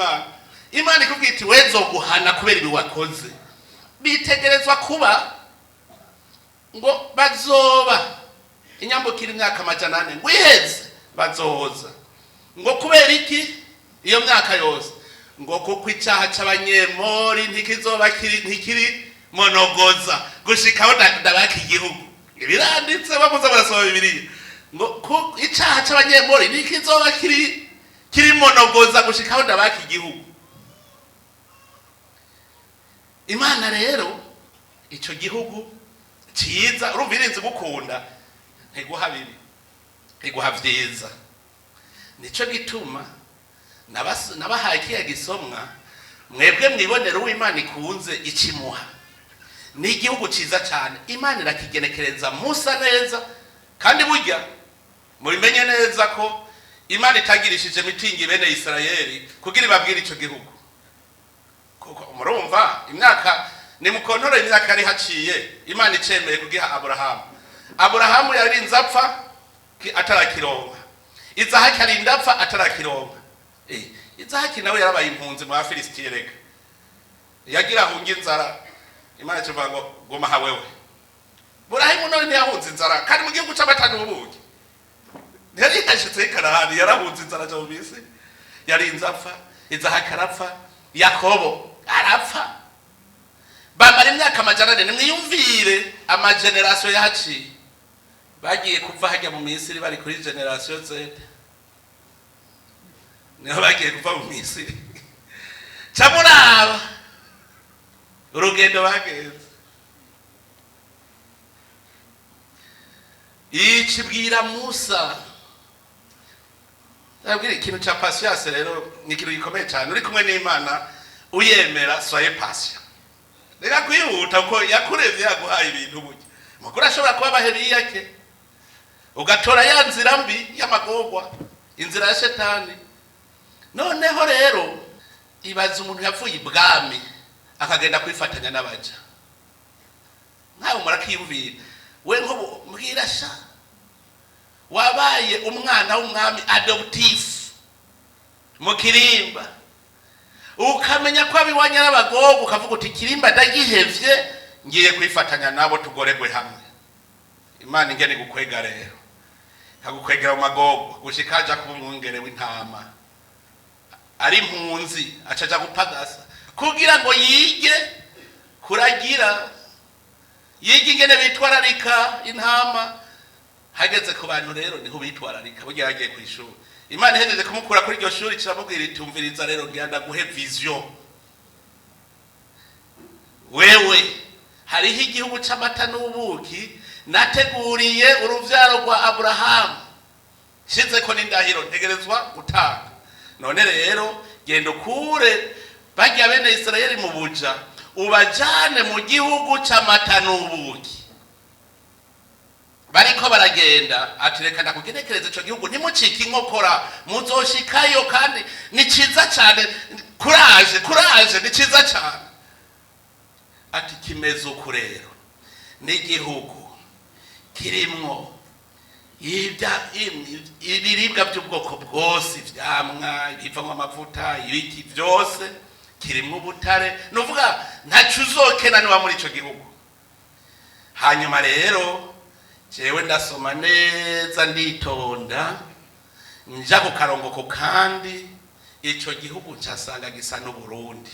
Imana ikubwira iti wezo guhana kubera ibi wakoze bitegerezwa kuba ngo bazoba inyambukira imyaka 400 ngo iheze bazoza ngo kubera iki iyo myaka yose ngo kuko icyaha cy'abanyemori ntikizoba ntikiri monogoza gushikaho ndabaka igihugu biranditse bamuza barasoma Bibiliya ngo icyaha cy'abanyemori ntikizoba kiri monogoza gushikaho ndabaka igihugu Imana rero ico gihugu ciza urumva irinze gukunda ntiguha bibi ntiguha vyiza nico gituma nabahaye kiya gisomwa mwebwe mwibonera uw'Imana ikunze ikimuha ni igihugu ciza cyane Imana irakigenekereza Musa neza kandi burya mubimenye neza ko Imana itagirishije mitingi bene Isirayeli kugira ibabwire ico gihugu kuko murumva imyaka ni mukontoro imyaka yari haciye Imana icemeye kugiha Aburahamu yarinze apfa atarakironka Izahaki arinda apfa atarakironka Izahaki nawe yarabaye impunzi mu Afilistiya reka yagira hunga inzara Imana ivuga ngo goma hawewe Burahimu none ntiyahunze inzara kandi mu gihugu c'abatanu ubuki yari yashitse Kanahani yarahunze inzara cyo bise yarinze apfa Izahaki arapfa Yakobo arapfa bamara imyaka 400 nimwiyumvire amageneration yahaciye bagiye kuva hajya mu Misiri bari kuri generation Z niho bagiye kuva mu Misiri camuraba urugendo bageze ikibwira Musa abwira ikintu cya patience rero ni ikintu gikomeye cyane uri kumwe n'Imana uyemera soyez patient reka kwihuta ko yakurevye yaguhaye ibintu burya mukuru ashobora kuba baheri yake ugatora ya nzira mbi y'amagogwa inzira ya shetani noneho rero ibaza umuntu yapfuye ibwami akagenda kwifatanya n'abaja nkaho murakiyumvira we nko mbwira sha wabaye umwana w'umwami adoptif mu Kirimba ukamenya ko abiwanya n'abagogo ukavuga uti Kirimba ndagihevye ngiye kwifatanya nabo tugoregwe hamwe Imana ingene gukwega rero kagukwegera mu magogo gushikaja kuba umwungere w'intama ari impunzi acaja gupagasa kugira ngo yige kuragira yige ingene bitwararika intama hageze ku bantu rero niho bitwararika burya yagiye ku ishuri Imana ihejeje kumukura kuri iryo shuri kiramubwira itumviriza rero ngenda guhe vision wewe hariho igihugu c'amata n'ubuki nateguriye uruvyaro rwa Aburahamu shize ko n'indahiro ntegerezwa gutanga none rero genda kure bajya bene Isirayeli mu buja ubajane mu gihugu c'amata n'ubuki bariko baragenda atirekana kugenekereza ico gihugu ntimucike inkokora muzoshikayo kandi ni ciza cyane kuraje ni ciza cyane ati kimeze uko rero n'igihugu kirimwo ibiribwa by'ubwoko bwose ivyamwa ibivamwo amavuta ibiki byose kirimwo ubutare nuvuga ntacu uzokenanwa muri ico gihugu hanyuma rero jewe ndasoma neza nditonda nja ku karongo ko kandi ico gihugu ncasanga gisa n'Uburundi.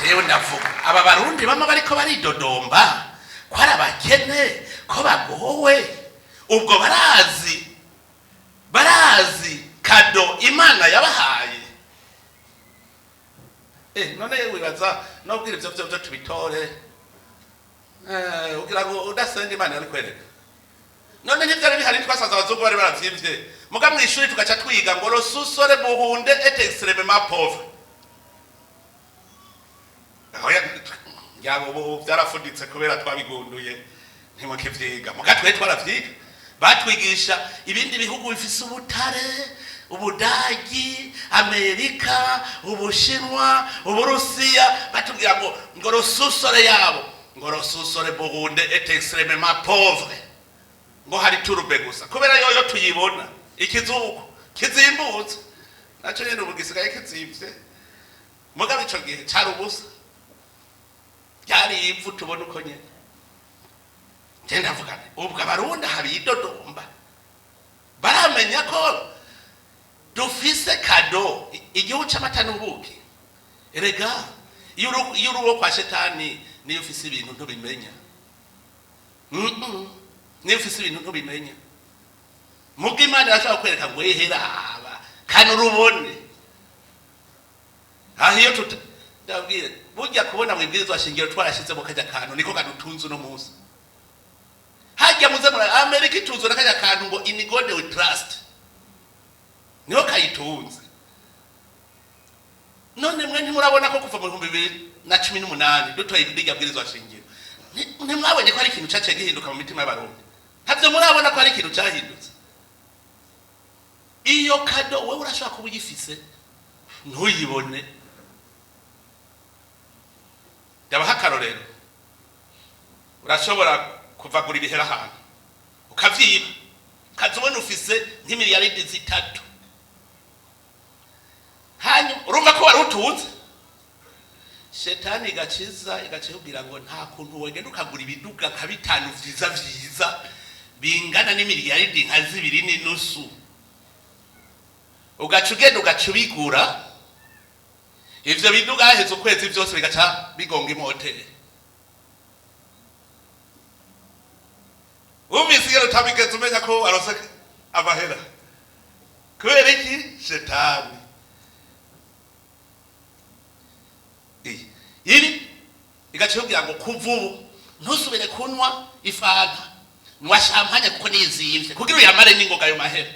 Jewe ndavuga aba barundi bama bariko baridodomba ko ari abakene ko bagowe, ubwo barazi kado Imana yabahaye. None wibaza nobwira ivyo byo tubitore ugira ngo udasenga Imana yari kwereka. None ntivyari bihari twasaza abazungu bari baravyivye muga mwishuri tugaca twiga ngo rosusore buhunde et extrêmement pauvre. Yabo byarafunditse kubera twabigunduye ntimuke vyiga muga twaravyiga batwigisha ibindi bihugu bifise ubutare, Ubudagi, Amerika, Ubushinwa, Uburusiya, batubwira ngo rosusore yabo ngo rosusore buhunde et extrêmement pauvre, ngo hari turube gusa kubera yoyo tuyibona ikizuko kizimbutse naco nyene ubu gisigaye kizivye mugabe ico gihe cari ubusa byari ivu tubona uko nyene. Je ndavuga ubwo abarundi habidodomba baramenya ko dufise kado igihugu c'amata n'ubuki. Erega iyo uruwo kwa shetani niyo ufise ibintu ntubimenya. Niyo ufise ibintu ntubimenya. Muga Imana irashobora kwereka ngo eheraba kandi urubone. Ahiyo ndabwira burya kubona mwibwirizwa shingiro twarashize mu kajya kantu niko kadutunze no musi. Hajya muze muri Amerika itunze nakajya kantu ngo in God we trust. Niho kayitunze. None mwe ntimurabona ko kuva mu 2018 dutoye ibijya bwirizwa shingiro. Ntimwabonye ko ari ikintu cyaciye gihinduka mu mitima y'abarundi. Havyo murabona ko ari ikintu cyahindutse. Iyo kado wewe urashaka kuba uyifise ntuyibone. Yabaha akarorero urashobora kuvagura ibihera ahantu ukavyiba kazobona ufise nk'imiliyaridi 3 hanyuma urumva ko wari utunze shetani igacibwira ngo nta kuntu wegenda ukagura ibiduga nka 5 vyiza bingana n'imiliyaridi nka 2.5 ugaca ugenda ugacubigura ivyo biduga haheze ukwezi vyose bigaca bigonga imoteri. Umvise rero utabigeze umenya ko arose amahera kubera iki shetani. Ibi igacibwira ngo kuvubu ntusubire kunwa ifanta nwa champagne kuko nizimvye kugira uyamare n'ingoga yo mahera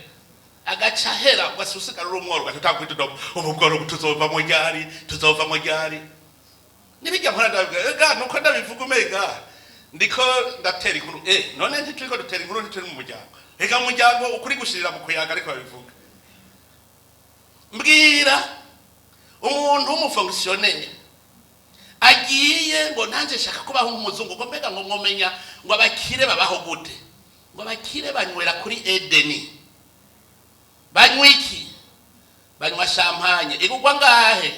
agaca hera wasusikara urumworo gatutakwitudoba ubugoro butuzova mu ryari nibijya mpora ndabiga nuko ndabivuga umega ndiko ndatera inkuru none ntituriko dutera inkuru ntituri mu muryango reka mu muryango ukuri gushirira mu kuyaga ariko babivuga. Mbwira umuntu w'umufonctionnaire agiye ngo nanje shaka kubaho nk'umuzungu ngo mbega ngo ngomenya ngo abakire babaho gute ngo abakire banywera kuri Edeni banywa iki banywa champagne igugwa ngahe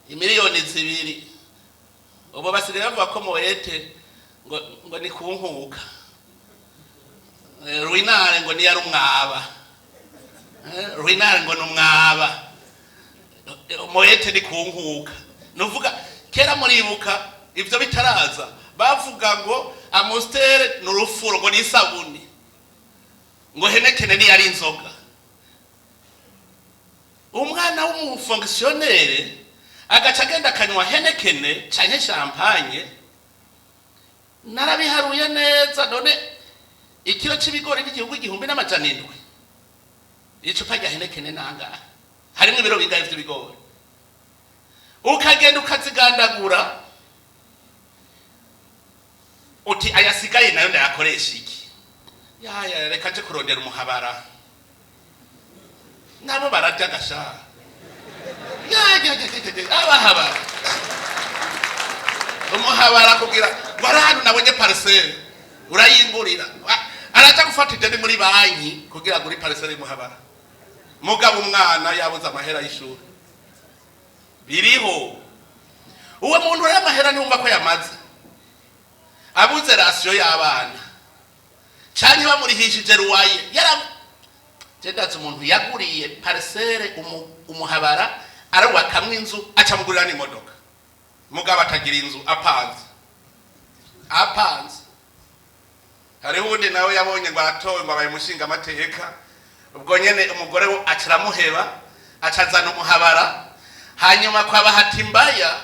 imiliyoni 2 ubo basire bavuga ko moyete ngo ni kunkuka ruinare ngo ni yarumwaba ruinare ngo numwaba moyete ni kunkuka nuvuga kera muribuka ivyo bitaraza bavuga ngo amostere n'urufuro ngo ni sabuni ngo henekene ni yari inzoga. Umwana w'umufonctionnaire agaca agenda akanywa henekene canke champagne narabiharuye neza none ikiro c'ibigori n'igihugu 1,700 icupa rya henekene nanga harimo ibiro bingahe vy'ibigori ukagenda ukazigandagura uti ayasigaye nayo ndayakoresha iki ya reka je kurondera umuhabara nabo bararya gasha abahabara umuhabara kugira waranu nabonye parcelle urayingurira araca gufata ideni muri banki kugira guri parcelle y'umuhabara mugabo umwana yabuze amahera y'ishuri biriho uwo muntu uri amahera ntumva ko yamaze abuze ratio y'abana canke bamurihishije ruwaye jendaza umuntu yaguriye parcelle umuhabara arawakamwe inzu acamugurira n'imodoka mugabo atagira inzu apanze hariho undi nawe yabonye ngo aratowe ngo abaye umushinga amateka ubwo nyene umugore we aciramuheba acazana umuhabara hanyuma kwa Bahatimbaya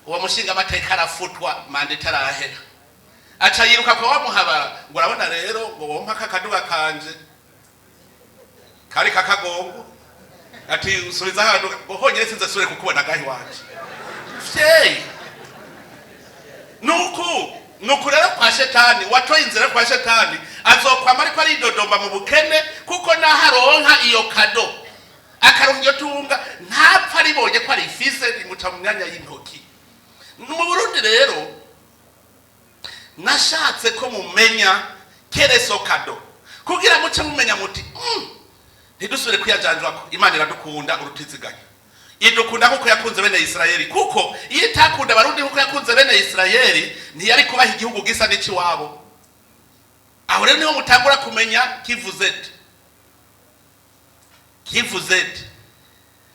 uwo mushinga amateka arafutwa manda itarahera aca yiruka kwa muhabara ngo urabona rero ngo wompa kakaduga kanje kari kakagongo ati usubiza hano ngo honyere sinze sure kukubona gahi wanje fye nuku rero kwa shetani watoye inzira kwa shetani azokwama ariko ari dodomba mu bukene kuko naharonka iyo kado akaronka iyo tunga ntapfa ribonye ko ari ifise rimuca mu myanya y'intoki mu Burundi rero nashatse ko mumenya kereso kado kugira muce mumenya muti ntidusubire kwiyajanjwa ko Imana iradukunda urutiziganya idukunda kuko yakunze bene Israeli kuko iyo itakunda abarundi kuko yakunze bene Israeli ntiyari kubaha igihugu gisa n'ici wabo aho rero niho mutangura kumenya kivuzete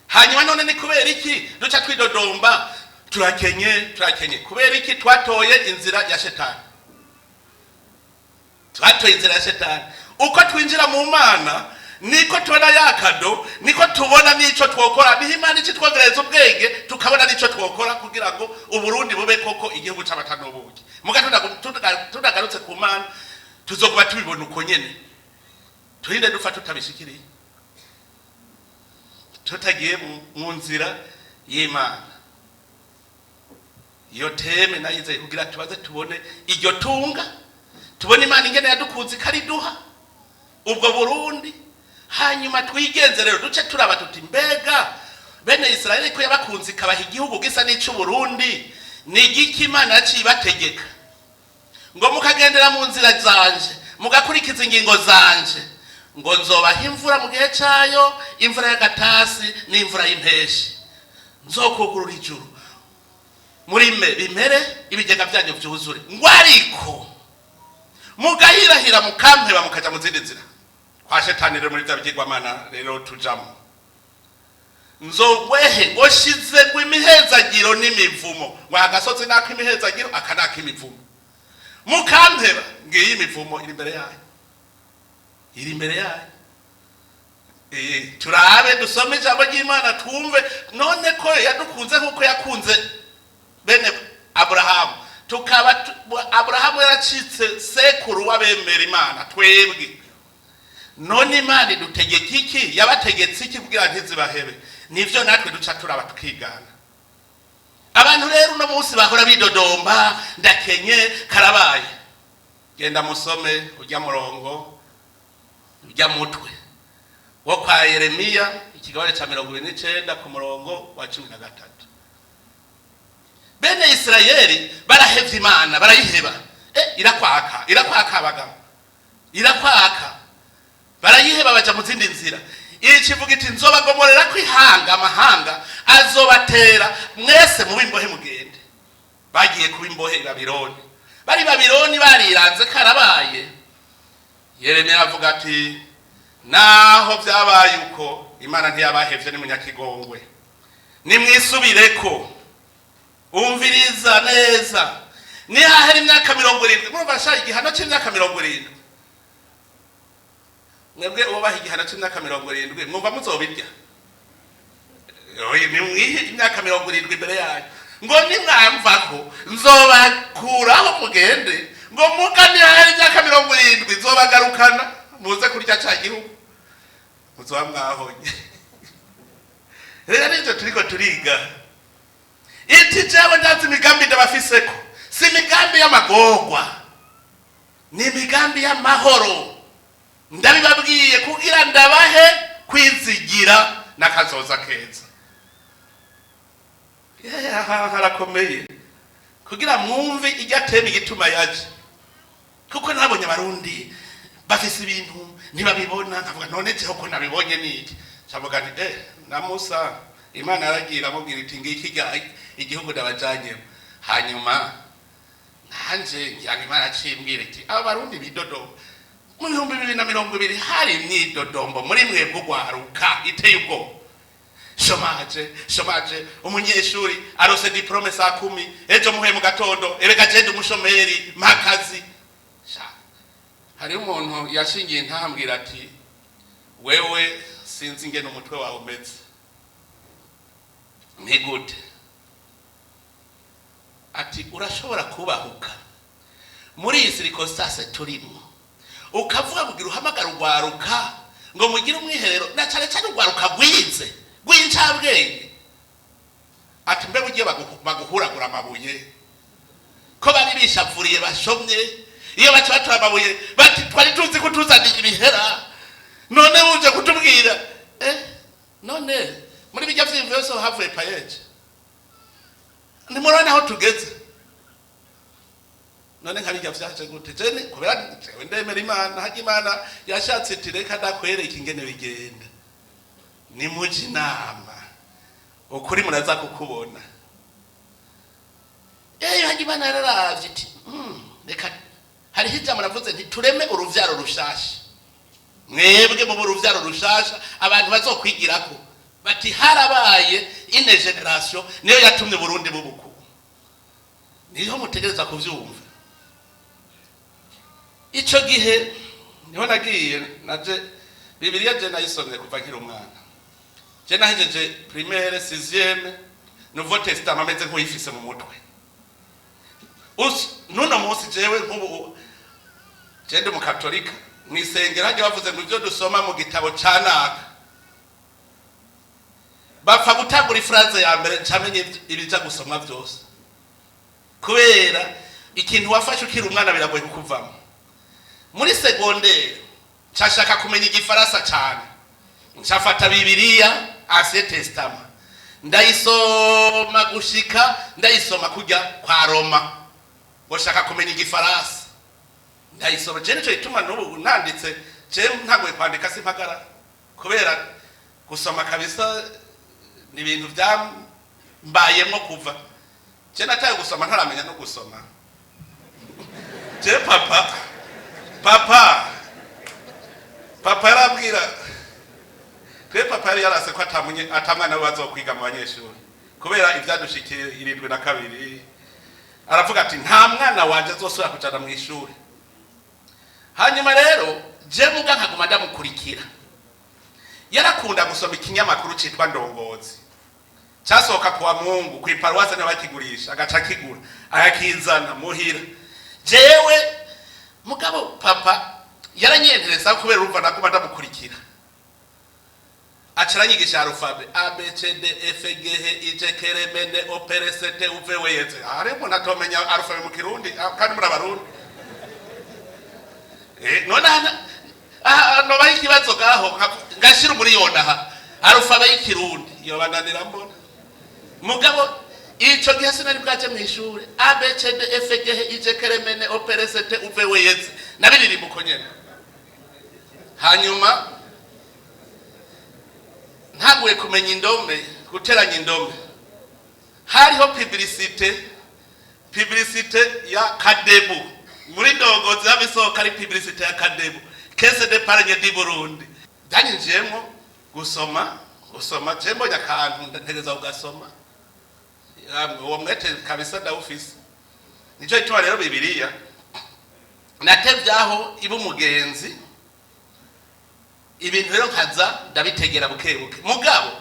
hanyuma none ni kubera iki duca twidodomba turakenye kubera iki twatoye inzira ya shetani uko twinjira mu Mana niko tubona yakado niko tubona nico twokora bihimana iki twogereza ubwenge tukabona nico twokora kugira ngo uburundi bube koko igihugu c'abatanobuki muga tudagarutse ku Mana tuzokuba tubibona uko nyene turinde dufa tutabishikiriye tutagiye mu nzira y'Imana iyo teme nayize kugira tubaze tubone iryo tunga tubone Imana ingene yadukunze kariduha ubwo Burundi hanyuma twigenze rero duce turaba tuti mbega bene Israeli ko yabakunze kabaha igihugu gisa n'icu Burundi ni igiki Imana yacibategeka ngo mukagendera mu nzira zanje mugakurikiza ingingo zanje ngo nzobaha imvura mu gihe cayo imvura y'agatasi n'imvura y'impeshi nzokugurura ijuru muri bimere ibigega byanyu byuzure ngo ariko mugahirahira mukampeba mukaja mu zindi nzira kwa shetani rero muri bya bigirwamana rero tujamo nzogwehe ngo shize ngo imihezagiro n'imivumo ngo agasozi nako imihezagiro akanaka imivumo mukampeba ngiyi imivumo iri imbere yayo turabe dusome ijambo ry'Imana twumve none ko yadukunze nkuko yakunze bene Abrahamu tukaba Abrahamu yaracitse sekuru w'abemera Imana twebwe none Imana idutegeka iki yabategetse iki kugira ntizibahebe nivyo natwe duca turaba tukigana abantu rero no munsi bahora bidodomba ndakenye karabaye genda musome ujya murongo ujya mutwe wo kwa Yeremiya ikigabane ca 29 ku murongo wa 13 bene Israeli barahevye Imana barayiheba irakwaka abagabo irakwaka barayiheba baja mu zindi nzira ikivuga iti nzobagomorera kwihanga amahanga azobatera mwese mu bimbohe mugende bagiye kuba imbohe Babironi bariranze karabaye Yeremiya avuga ati naho byabaye uko Imana ntiyabahevye ni munyakigongwe nimwisubireko umviriza neza ni hahera imyaka 70 mwumva ashaka igihano cy'imyaka 70 mwebwe ubaha igihano cy'imyaka 70 mwumva muzobirya ni mwihe imyaka 70 imbere yanyu ngo nimwamvako nzobakuraho mugende ngo mugani hahera imyaka 70 nzobagarukana muze kurya ca gihugu muzoba mwahonye rero nivyo turiko turiga iti jewe ndazi imigambi ndabafiseko si imigambi y'amagorwa ni imigambi y'amahoro ndabibabwiye kugira ndabahe kwizigira n'akazoza keza harakomeye kugira mwumve igatema igituma yaje kuko nabonye abarundi bafise ibintu ntibabibona nkavuga none cyo ko nabibonye niki cavuga nti na Musa Imana yaragira amubwira iti ngiki igihugu ndabajanye hanyuma nanje ngira Imana acimbwira iti abarundi bidodo mu 2020 hari imyidodombo muri mwebwe gwaruka iteye ubwoba. Shomaje umunyeshuri arose diplome saa 10 ejo muhe mu gatondo ereka genda umushomeri makazi. Hari umuntu yashingiye ntambwira ati wewe sinzi ngene umutwe wawe umeze ntigute, ati urashobora kubahuka muri iyi circonstance turimo ukavuga kugira uhamagara ugwaruka ngo mugire umwiherero na cyane cyane ugwaruka gwize gw'incabwenge, ati mbe bugiye baguhuragura amabuye ko bari bishapfuriye bashomye iyo bacu batura amabuye bati twari tuzi kutuzanira ibihera none uje kutubwira none muri bijya vyose havuye payeje ni murana aho tugeze none nkabijya vyaje gute jene kubera ndemera Imana haje Imana yashatse tireka ndakwereka ingene bigenda ni muji inama ukuri muraza kukubona haje Imana yararavye iti reka hari hijambo navuze nti tureme uruvyaro rushasha mwebwe mu ruvyaro rushasha abantu bazokwigirako bati harabaye ine generation niyo yatumye Burundi bubuku niho mutegereza kuvyumva. Ico gihe niho nagiye naje Bibiliya je nayisomye kuva nkiri umwana, je nahejeje primaire 6e Nouveau Testament ameze nk'uyifise mu mutwe. Nuno munsi jewe nk'ubu jende mu Katolika mwisengera haje bavuze ngo ivyo dusoma mu gitabo canaka bapfa gutangura ifraze ya mbere camenye ibija gusoma byose kubera ikintu wafashe ukiri umwana biragoye kukuvamo. Muri secondaire nshaka kumenya igifaransa cyane nshafata Bibiliya Ancien Testament ndayisoma gushika ndayisoma kujya kwa Roma boshaka kumenya igifaransa ndayisoma je nico ituma n'ubu nanditse je ntagwe kwandika simpagara kubera gusoma kabisa ni ibintu byambayemo kuva je nataye gusoma ntaramenya no gusoma je papa yarabwira twe papa yarase ko atamwana bazokwiga mu banyeshuri kubera ivyadushikiye 72 aravuga ati nta mwana wanje azosubira kujana mu ishuri. Hanyuma rero je muga nkaguma ndamukurikira yarakunda gusoma ikinyamakuru citwa Ndongozi cyasohoka kwa Mungu ku iparuwase n'abakigurisha agaca kigura ayakizana muhira jewe mugabo papa yaranyendereza kubera urumva nakuma ndamukurikira acaranyigisha alphabet a b c d e f g h i j k l m n o p r s t u v w z ariko natomenya alphabet mu Kirundi kandi muri abarundi nona no bayi kibazo gaho ngashira muri yona alphabet y'Ikirundi yo bananira mbona mugabo ico gihe sinari bwaje mu ishure a b c d e f g h i j k l m n o p r s t u v w z nabiriri mukonyene. Hanyuma ntaguye kumenya indome guteranya indome hariho publicité ya Kadebu muri Ndongozi yabisohoka ari publicité ya Kadebu Caisse d'épargne du Burundi danjemo gusoma jembo nyakantu ntegeza ugasoma uwo mwete kabisa ndawufise nico ituma rero Bibiliya natevyaho ibu mugenzi ibintu rero nkaza ndabitegera bukebuke mugabo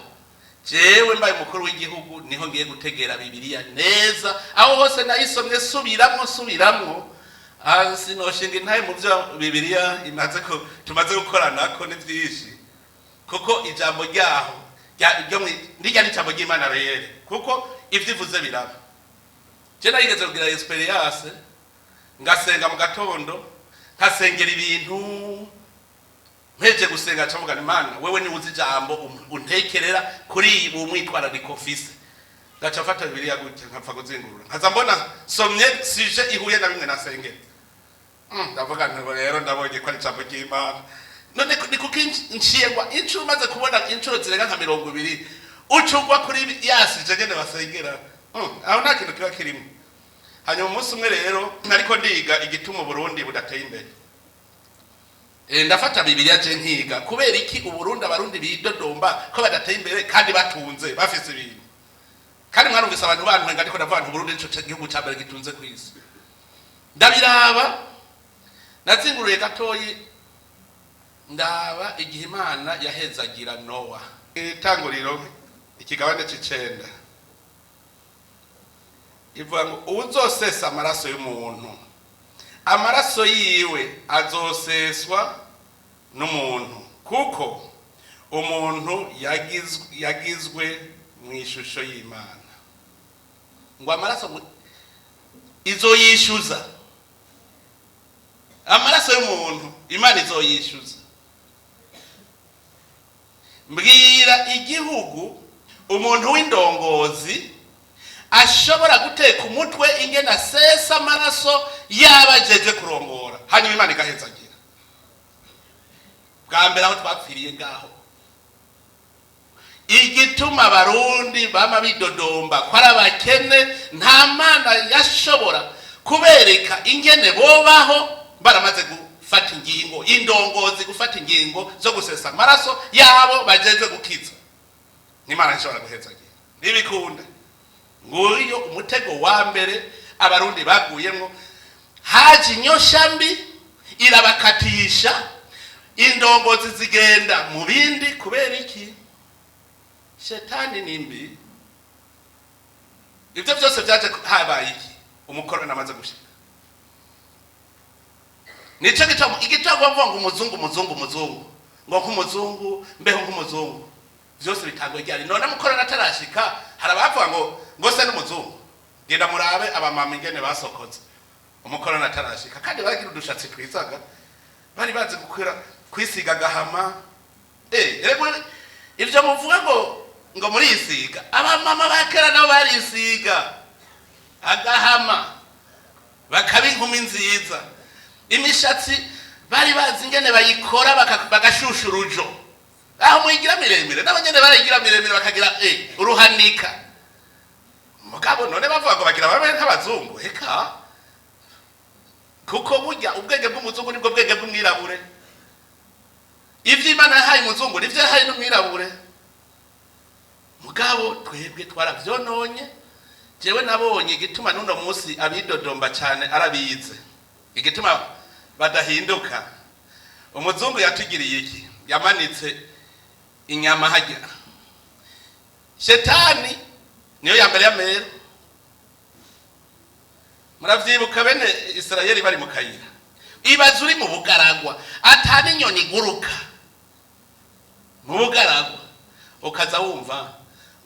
jewe mbaye umukuru w'igihugu niho ngiye gutegera Bibiliya neza aho hose nayisomye subiramwo sinoshinga intaye mu byo Bibiliya imaze ko tumaze gukorana ko nivyishi kuko ijambo ryaho ryo ndirya n'ijambo ry'Imana rero kuko ivyivuze biraba. Je narigeze kugira experience ngasenga mu gatondo nkasengera ibintu mpeje gusenga cavuga Imana wewe ni uzi jambo untekerera kuri ubu mwitwara dikofise gacha fata Bibiliya gute nkapfa kuzingurura nkaza mbona somye sije ihuye na bimwe nasengera ndavuga nti rero ndabonye ko ari jambo ry'Imana none nikukinciyegwa incu maze kubona incuro zirenga nka 20 ucugwa kuri yasije nyene basengera aho nta kintu kiba kirimo. Hanyuma umunsi umwe rero nariko ndiga igituma Burundi budateye imbere ndafata bibiliya je nkiga kubera iki uburundi abarundi bidodomba ko badateye imbere kandi batunze bafise ibintu kandi mwarumvise abantu bantwenga ariko ndavuga nti uburundi nico gihugu ca mbere gitunze kw'isi ndabiraba nazinguruye gatoyi ndaba igihe Imana yahezagira Nowa itanguriro ikigabane c'icenda ivuga ngo uzosesa amaraso y'umuntu amaraso yiwe azoseswa n'umuntu kuko umuntu yagizwe mu ishusho y'Imana ngo amaraso izoyishuza amaraso y'umuntu Imana izoyishuza mbwira igihugu umuntu w'indongozi ashobora guteka umutwe ingena asesa amaraso yabajeje kurongora hanyuma Imana igahezagira bwa mbere aho twapfiriye ngaho igituma abarundi bama bidodomba ko ari abakene nta Mana yashobora kubereka ingene bobaho baramaze gufata ingingo indongozi gufata ingingo zo gusesa amaraso yabo bajeje gukiza n'Imana ishobora guhezagira nibikunda nguyo umutego wa mbere abarundi baguyemo haje inyosha mbi irabakatisha indongozi zigenda mu bindi kubera iki shetani nimbi ivyo byose byaje habaye iki umukorana amaze gushika nico igitabo ngo umuzungu ngo nk'umuzungu mbeho nk'umuzungu byose bitangwa ryari none mukorana atarashika harabavuga ngo se n'umuzungu genda murabe abamama ingene basokoze umukorana atarashika kandi bagira udushatsi twizaga bari bazi gukora kwisiga gahama ivyo muvuga ngo muri isiga abamama bakera nabo barisiga agahama bakaba inkumi nziza imishatsi bari bazi ingene bayikora bagashusha urujo aho muyigira miremire n'abanyene barayigira miremire bakagira uruhanika mugabo none bavuga ngo bagira babe nk'abazungu heka kuko burya ubwenge bw'umuzungu nibwo bwenge bw'umwirabure ivyo Imana yahaye umuzungu nivyo yahaye n'umwirabure mugabo twebwe twaravyononye jewe nabonye igituma nuno munsi abidodomba cyane arabize igituma badahinduka umuzungu yatugiriye iki yamanitse inyama hajya shetani niyo yambere y'amero muravyibuka bene Israeli bari mu kayira ibaza uri mu bugaragwa atani inyoni guruka mu bugaragwa ukaza wumva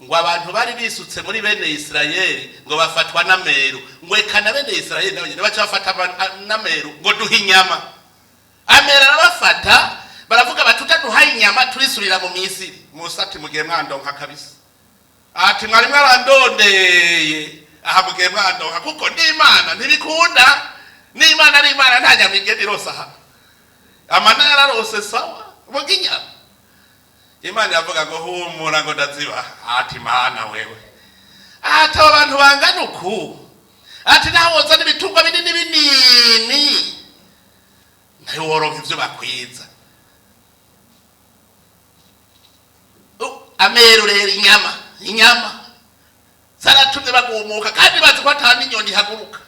ngo abantu bari bisutse muri bene Israeli ngo bafatwa n'amero ngo ekana bene Israeli nabanyene baca bafata n'amero ngo duha inyama amera arabafata baravuga batuta duha inyama turisubira mu Misiri musati mugiye mwandonka kabisa ati mwari mwarandondeye aha mugiye mwandonka kuko n'Imana ntibikunda n'Imana ari Imana nta nyama igenda irosa aha amana yararose sawa muginya Imana yavuga ngo humura ngo ndaziba ati Mana wewe ati abantu bangana uku ati nahoza n'ibitungwa binini binini nayo woronka ivyo bakwiza amero rero inyama zaratumye bagumuka kandi bazi ko atani inyoni haguruka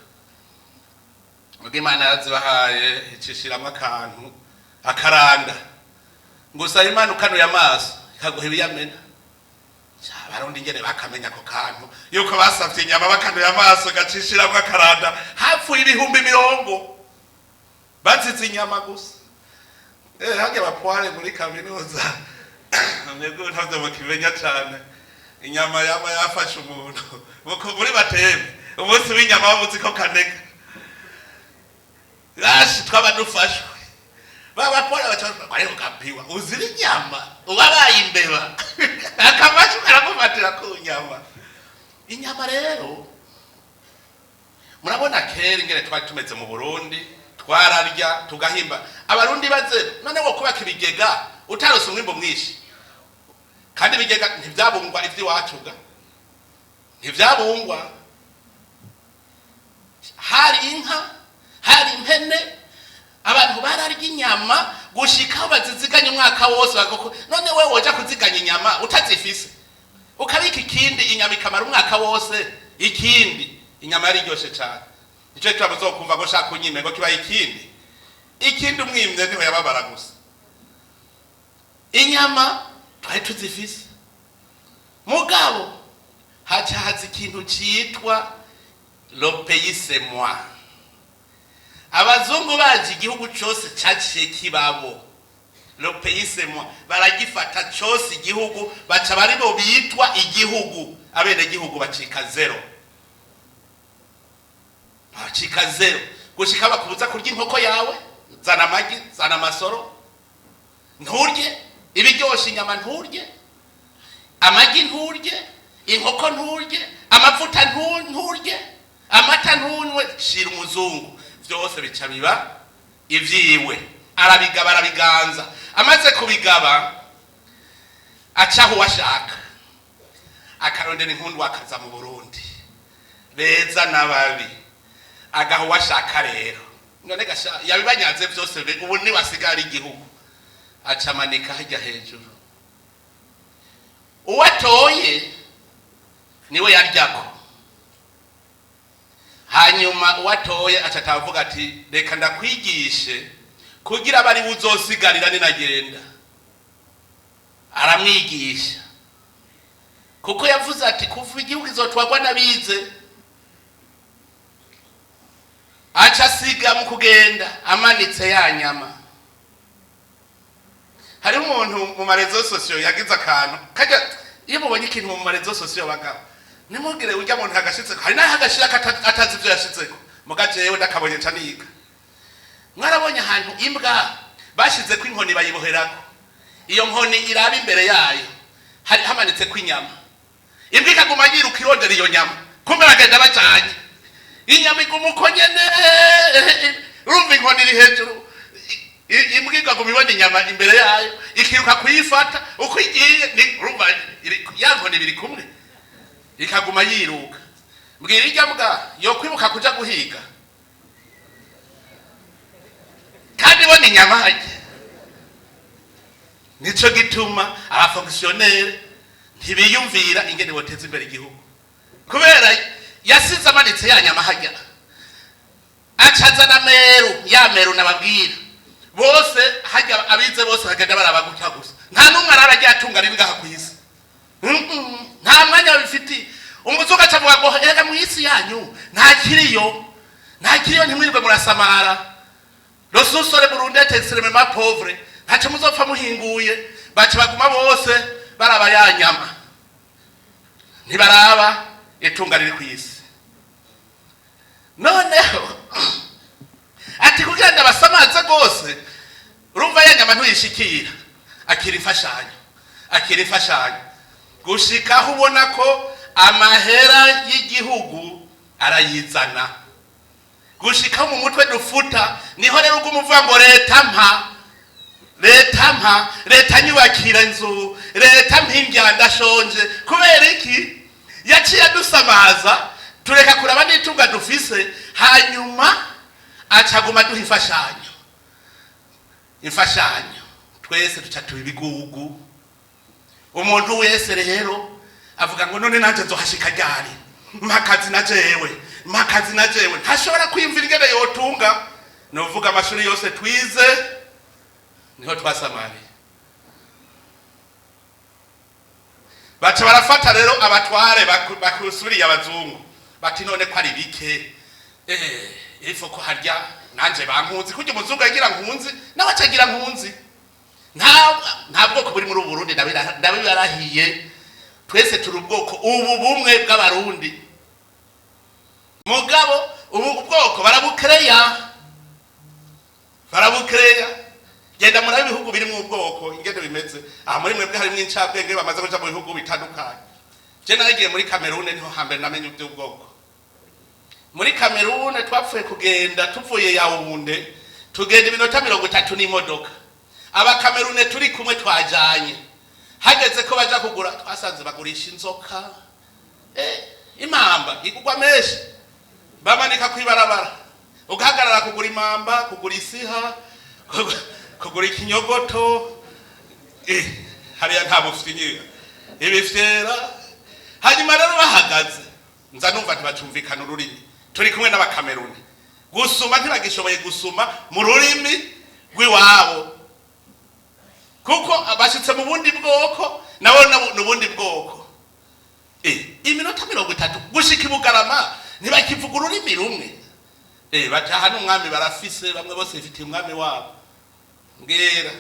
ubwo Imana yazibahaye icishiramo akantu akaranda gusa Imana ukanuye amaso ikaguha ibiyamena abarundi ingene bakamenya ako kantu yuko basavye inyama bakanuye amaso gacishiramo akaranda hapfuye ibihumbi 100 bazize inyama gusa hage bapware muri kaminuza nego ntavyo mukimenya cyane inyama yama yafashe umuntu buko muri batembe umunsi w'inyama bavuze ko kaneka gashi twabadufashwe baba pora bacana bari mukapiwa uzira inyama ubabaye imbeba akamacu karakufatira ku inyama rero murabona kera ingene twari tumeze mu Burundi twararya tugahimba abarundi baze none wo kubaka ibigega utarose umwimbo mwinshi kandi ibigega ntivyabungwa ivyi wacuga ntivyabungwa hari inka hari impene abantu bararya inyama gushika baziziganya umwaka wose none wewe woja kuziganya inyama utazifise ukabika ikindi inyama ikamara umwaka wose ikindi inyama yari iryoshe cyane icyo turamuzokumva ngo shaka unyime ngo kiba ikindi umwimye niho yababara gusa inyama twari tuzifise mugabo hacahaza ikintu citwa le pays c'est moi abazungu baje igihugu cyose cyaciye kibabo le pays c'est moi baragifata cyose igihugu baca bari bo bitwa igihugu abene igihugu bacika zero gushika bakubuza kurya inkoko yawe zana amagi zana amasoro nturye ibiryoshe inyama nturye amagi nturye inkoko nturye amavuta nturye amata ntunywe shira umuzungu byose bica biba ivyiwe arabigaba arabiganza amaze kubigaba acaho washaka akarondera inkundu akaza mu Burundi beza nababi agaho washaka rero none gasha yabibanyaze byose ubu ni wasigara igihugu acamanika hajya hejuru uwatoye niwe yaryako hanyuma uwatoye acatavuga ati reka ndakwigishe kugira bari uzosigarira ninagenda aramwigisha kuko yavuze ati kuva igihugu izotwagwa nabize aca siga mu kugenda amanitse ya nyama hari umuntu mu marezo sosiyo yagize akantu kajya iyo mubonye ikintu mu marezo sosiyo bagabo nimugire ujya muntu hagashitse hari naho hagashira atazi ibyo yashitseko mugaje yewe ndakabonye caniga mwarabonye ahantu imbwa bashize ko inkoni bayiboherako iyo nkoni iraba imbere yayo hari hamanitse ko inyama imbwa ikaguma yiruka irondera iyo nyama kumbe bagenda bajanye inyama iguma uko nyene urumva inkoni iri hejuru imbwa ikaguma ibona inyama imbere yayo ikiruka kuyifata uko igiye urumva ya nkoni biri kumwe ikaguma yiruka mbwira irya mbwa yo kwibuka kuja guhiga kandi ibona inyama hajya nico gituma abafonctionnaire ntibiyumvira ingene boteza imbere igihugu kubera yasize amanitse ya nyama hajya acazana meru nababwira bose hajya abize bose bagenda barabagutya gusa nta numwe ararajya atunga ringaha kwisi nta mwanya bifiti umuzuka cavuga ngo ega mu isi yanyu nta kiriyo ntimwirirwe murasamara rosusore Burundi extrêmement pauvre ntaco muzopfa muhinguye baca baguma bose baraba ya nyama ntibaraba itunga riri kwisi noneho ati kugira ndabasamaze gose urumva ya nyama ntuyishikira akira imfashanyo gushikaho ubona ko amahera y'igihugu arayizana gushikaho mu mutwe dufuta niho rero ugumuvuga ngo leta nyubakira inzu leta mpingira ndashonje kubera iki yaciye adusamaza tureka kuraba n'itunga dufise hanyuma acaguma duha imfashanyo twese duca tuba ibigugu umuntu wese rero avuga ngo none nanje nzohashika ryari makazi na jewe ntashobora kwiyumvira ingene yotunga novuga amashuri yose twize niho twasamariye baca barafata rero abatware bakusuriye abazungu bati none ko ari bike ifo ko harya nanje bankunzi kujya umuzungu yagira nkunzi nawe acagira nkunzi nta bwoko buri muri Burundi ndabibarahiye twese turi ubwoko ubu bumwe bw'abarundi mugabo ubu bwoko barabukereya genda muri ibihugu biri mu bwoko ingene bimeze aha muri mwebwe harimo incabwenge bamaze kuja mu bihugu bitandukanye je nagiye muri Cameroon niho hambere namenye ubwoko muri Cameroon twapfuye kugenda tuvuye Yaounde tugenda iminota 30 n'imodoka aba Cameroon turi kumwe twajanye hageze ko baja kugura twasanze bagurisha inzoka imamba igugwa meshi bamanika kwibarabara ugahagarara kugura imamba kugura isiha kugura ikinyogoto hariya nta bufite ibifyera. Hanyuma rero bahagaze nza numva ntibacumvikana ururimi, turi kumwe n'abakameruni, gusuma ntibagishoboye gusuma mu rurimi rw'iwabo kuko abashitse mu bundi bwoko nabo n'ubundi bwoko. Iminota 30 gushika ibugarama ntibakivuga ururimi rumwe. Bataha n'umwami barafise, bamwe bose bifitiye umwami wabo. Mbwira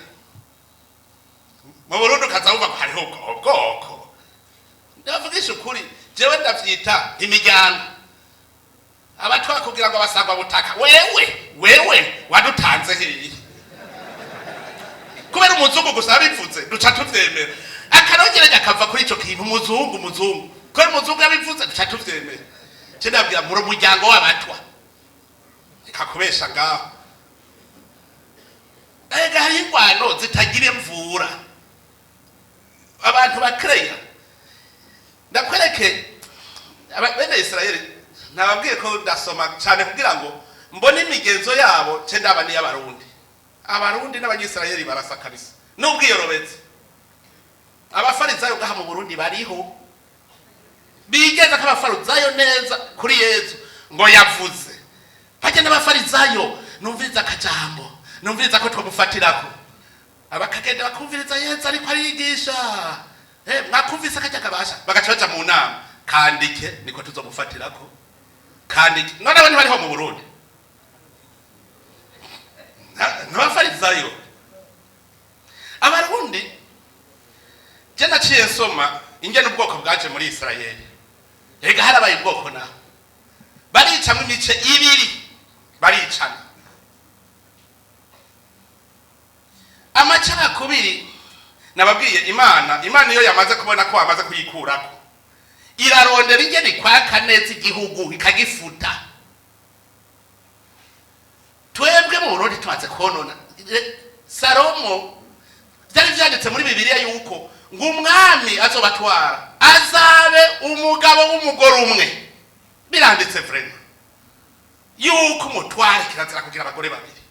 mu Burundi kazavuga ko hariho ubwoko. Ndavugisha ukuri, jewe ndavyita imiryango. Abatwa kugira ngo basagwa butaka, wewe wadutanze hehe? Kubera umuzungu gusa abivuze duca tuvyemera. Akarongera akava kuri ico kintu umuzungu. Ko umuzungu yabivuze duca tuvyemera. Je ndabwira muri umuryango w'abatwa. Kakubesha ngaho. Ega hari ingwano zitagire mvura. Abantu bakreya. Ndakwereke bene Israeli nababwiye ko ndasoma cyane kugira ngo mbone imigenzo yabo cye ndaba ni y'abarundi. Abarundi n'abanyisraeli barasa kabisa. N'ubwiyorobetse. Abafarizayo gaha mu Burundi bariho. Bigeza ko abafarizayo neza kuri Yesu ngo yavuze. Bagenda abafarizayo numviriza akajambo. Numviriza ko twamufatirako. Abakagenda bakumviriza Yesu ariko arigisha. Mwakumvise akajya kabasha bagacaca mu nama kandike niko tuzomufatirako. Kandike none abantu bariho mu Burundi. N'abafarizayo abarundi je naciye nsoma ingene ubwoko bwaje muri Israeli. Ega harabaye ubwoko na barica mu mice ibiri baricana. Amacana kubiri nababwiye Imana iyo yamaze kubona ko amaze kuyikurako irarondera ingene kwaka neza igihugu ikagifuta. Twebwe mu Burundi tumaze konona. Salomo byari byanditse muri Bibiliya yuko ngo umwami azobatwara azabe umugabo w'umugore umwe. Biranditse vrema yuko umutware kirazira kugira abagore babiri.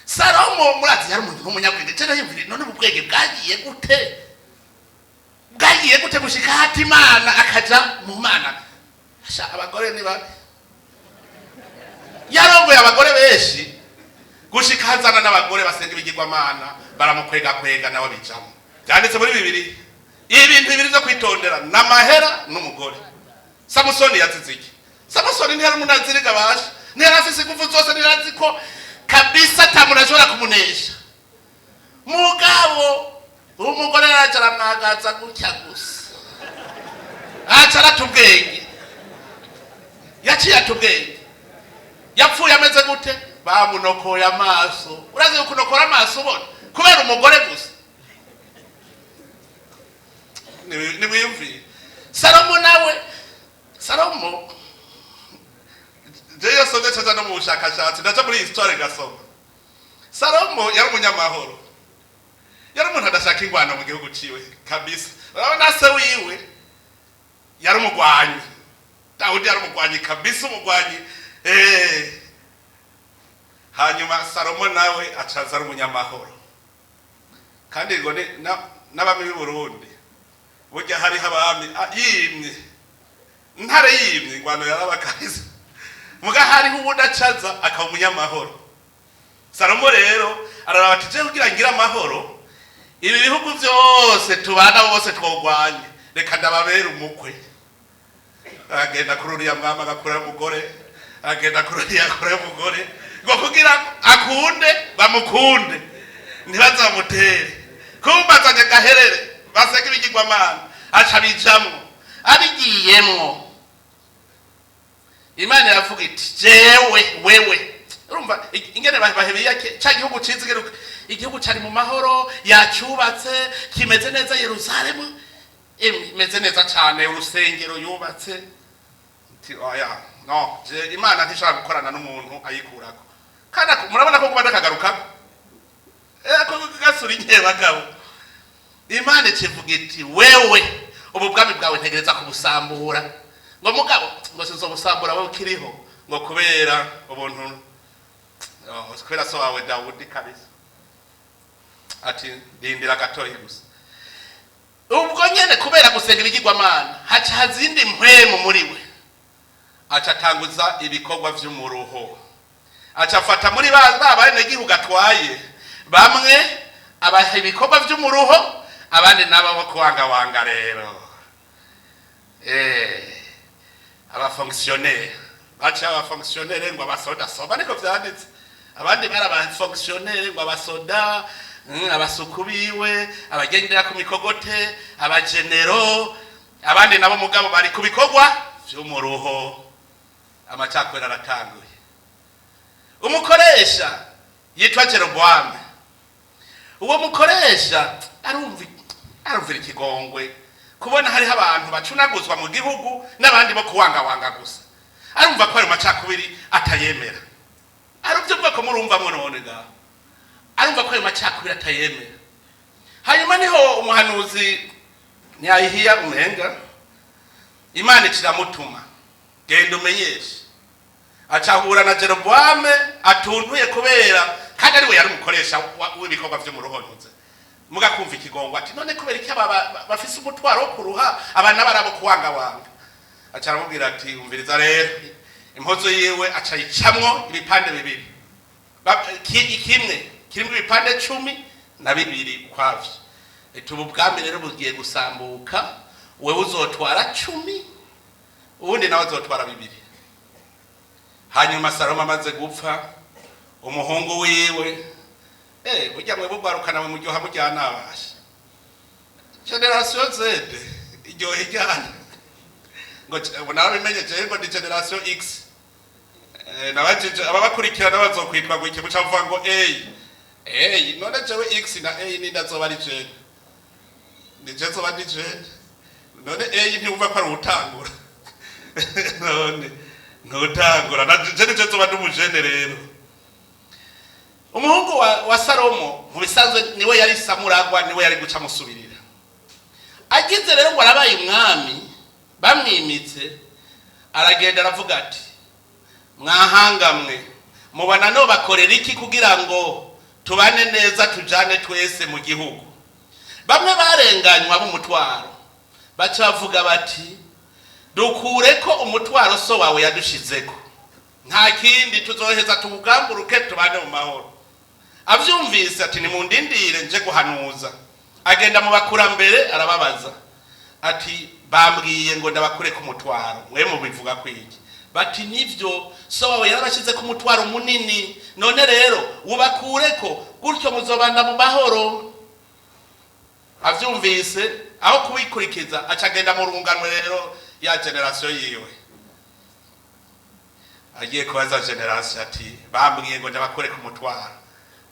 Salomo murazi yari umuntu w'umunyabwenge cyane yumvire none ubwenge bwagiye gute gushika hati Imana akaja mu Mana. Asha abagore ni babi. Yarongoye abagore benshi gushika hazana n'abagore basenga ibigirwamana baramukwega nawe bijamo. Byanditse muri Bibiliya. Ibintu bibiri zo kwitondera n'amahera n'umugore. Samusoni yazize iki? Samusoni ntiyari umunaziriga basha. Ntiyari afise ingufu zose, ntiyari ko kabisa tamunashobora kumunesha. Mugabo umugore arajara mwagaza gutya gusa. Acara tubwenge. Yaciye atubwenge. Yapfuye ameze gute? Bamunokoye amaso. Urazi ukunokora amaso ubona kubera umugore gusa. Ni wiyumviye. Salomo jeyo soje chaza no mu bushakashatsi ndaca muri histoire gasoma. Salomo yari umunyamahoro. Yari umuntu adashaka ingwano mu gihugu ciwe kabisa. Urabona se wiwe yari umugwanyi. Dawudi yari umugwanyi kabisa, umugwanyi. Hanyuma Salomo nawe acaza ari umunyamahoro. Kandi ngo n'abami b'u Burundi burya hari abami yimye ntare yimye ingwano yarabakariza. Muga hariho ubudacaza akaba umunyamahoro. Salomo rero arabatije kugira ngira amahoro. Ibi bihugu byose tubana bose twogwanye reka ndababera umukwe. Agenda kururiya mwama agakura umugore, agenda kururiya akora umugore ngo kugira akunde bamukunde ntibazamutere. Kumbazanye gaherere baseka ibigirwamana aca bijamwo abigiyemwo. Imana yavuga iti wewe urumva ingene bahebeye cya gihugu cizigeruka. Igihugu cari mu mahoro yacubatse kimeze neza. Yerusalemu imeze neza cyane, urusengero yubatse. Oya no je Imana ntishaka gukorana n'umuntu ayikurako. Kandi murabona ko kubada kagaruka ko gasuri nkebagabo. Imana ikivuga iti wewe ubu bwami bwawe ntegereza kubusambura. Ngo mugabo ngo sizobusambura wowe kiriho ngo kubera ubuntu kubera so wawe Dawudi kabisa. ati ndindira gatoyi gusa. Ubwo nyene kubera gusenga ibigirwamana haca hazindi mpwemu muri we, aca atanguza ibikorwa vy'umuruho, aca afata muri bane igihugu atwaye, bamwe abaha ibikorwa vy'umuruho, abandi nabo bo kuwangawanga rero abafonctionnaire, baca abafonctionnaire ngo abasoda soba niko vyanditse, abandi bari abafonctionnaire ngo abasoda, abasuku biwe, abagendera ku mikogote, abagenero, abandi nabo mugabo bari ku bikorwa vy'umuruho. Amacakwera aratanguye. Umukoresha yitwa Jeroboame, uwo mukoresha arumvira ikigongwe kubona hariho abantu bacunaguzwa mu gihugu n'abandi bo kuwangawanga gusa, arumva ko ayo macakubiri atayemera. Aruvyumva ko murumva none ga, arumva ko ayo macakubiri atayemera. Hanyuma niho umuhanuzi Nyayihiya umenga Imana ikiramutuma, genda umenyeshe. Acahura na Jeroboame atuntuye kubera kandi ari we yari umukoresha w'ibikorwa vy'umuruho ntuze. Muga kumva ikigongwa ati none kubera iki aba bafise umutwaro wo kuruha abana barabo kuwangawanga. Aca aramubwira ati umviriza rero, impozo yiwe aca yicamwo ibipande bibiri, kimwe kirimo ibipande 12 kwavyo. Ubu bwami rero bugiye gusambuka, wewe uzotwara 10, ubundi nawe azotwara 2. Hanyuma Salomo amaze gupfa, umuhungu wiwe burya mwe bugwarukana mu mujyoha mujyana abasha generation Z iryohe ryana ngo nawe bimenyeje ngo ni generation X, nabaje ababakurikirana bazokwitwa ngo ikibu cavuga ngo none jewe X na ni ndazoba ari je nije zoba ndi je none ntiwumva ko ari utangura none ntutangura na je nije zoba ndi umujene rero. Umuhungu wa Salomo mu bisanzwe niwe yari samuragwa, niwe yari guca musubirira. Agize rero ngo arabaye umwami, bamwimitse, aragenda aravuga ati mwahangamwe mubana no bakorera iki kugira ngo tubane neza tujane twese mu gihugu. Bamwe barenganywa b'umutwaro baca bavuga bati dukureko umutwaro so wawe yadushizeko, nta kindi tuzoheza tubugamburuke tubane mu mahoro. Avyumvise ati nimundindire nje guhanuza. Agenda mu bakurambere arababaza ati bambwiye ngo ndabakure ku mutwaro, mwe mubivuga kwiki? Bati nivyo so wawe yarabashize ku mutwaro munini, none rero ubakureko gutyo muzobana mu mahoro. Avyumvise aho kubikurikiza acagenda mu runganwe rero ya generation yiwe. Agiye kubaza generation ati bambwiye ngo ndabakure ku mutwaro,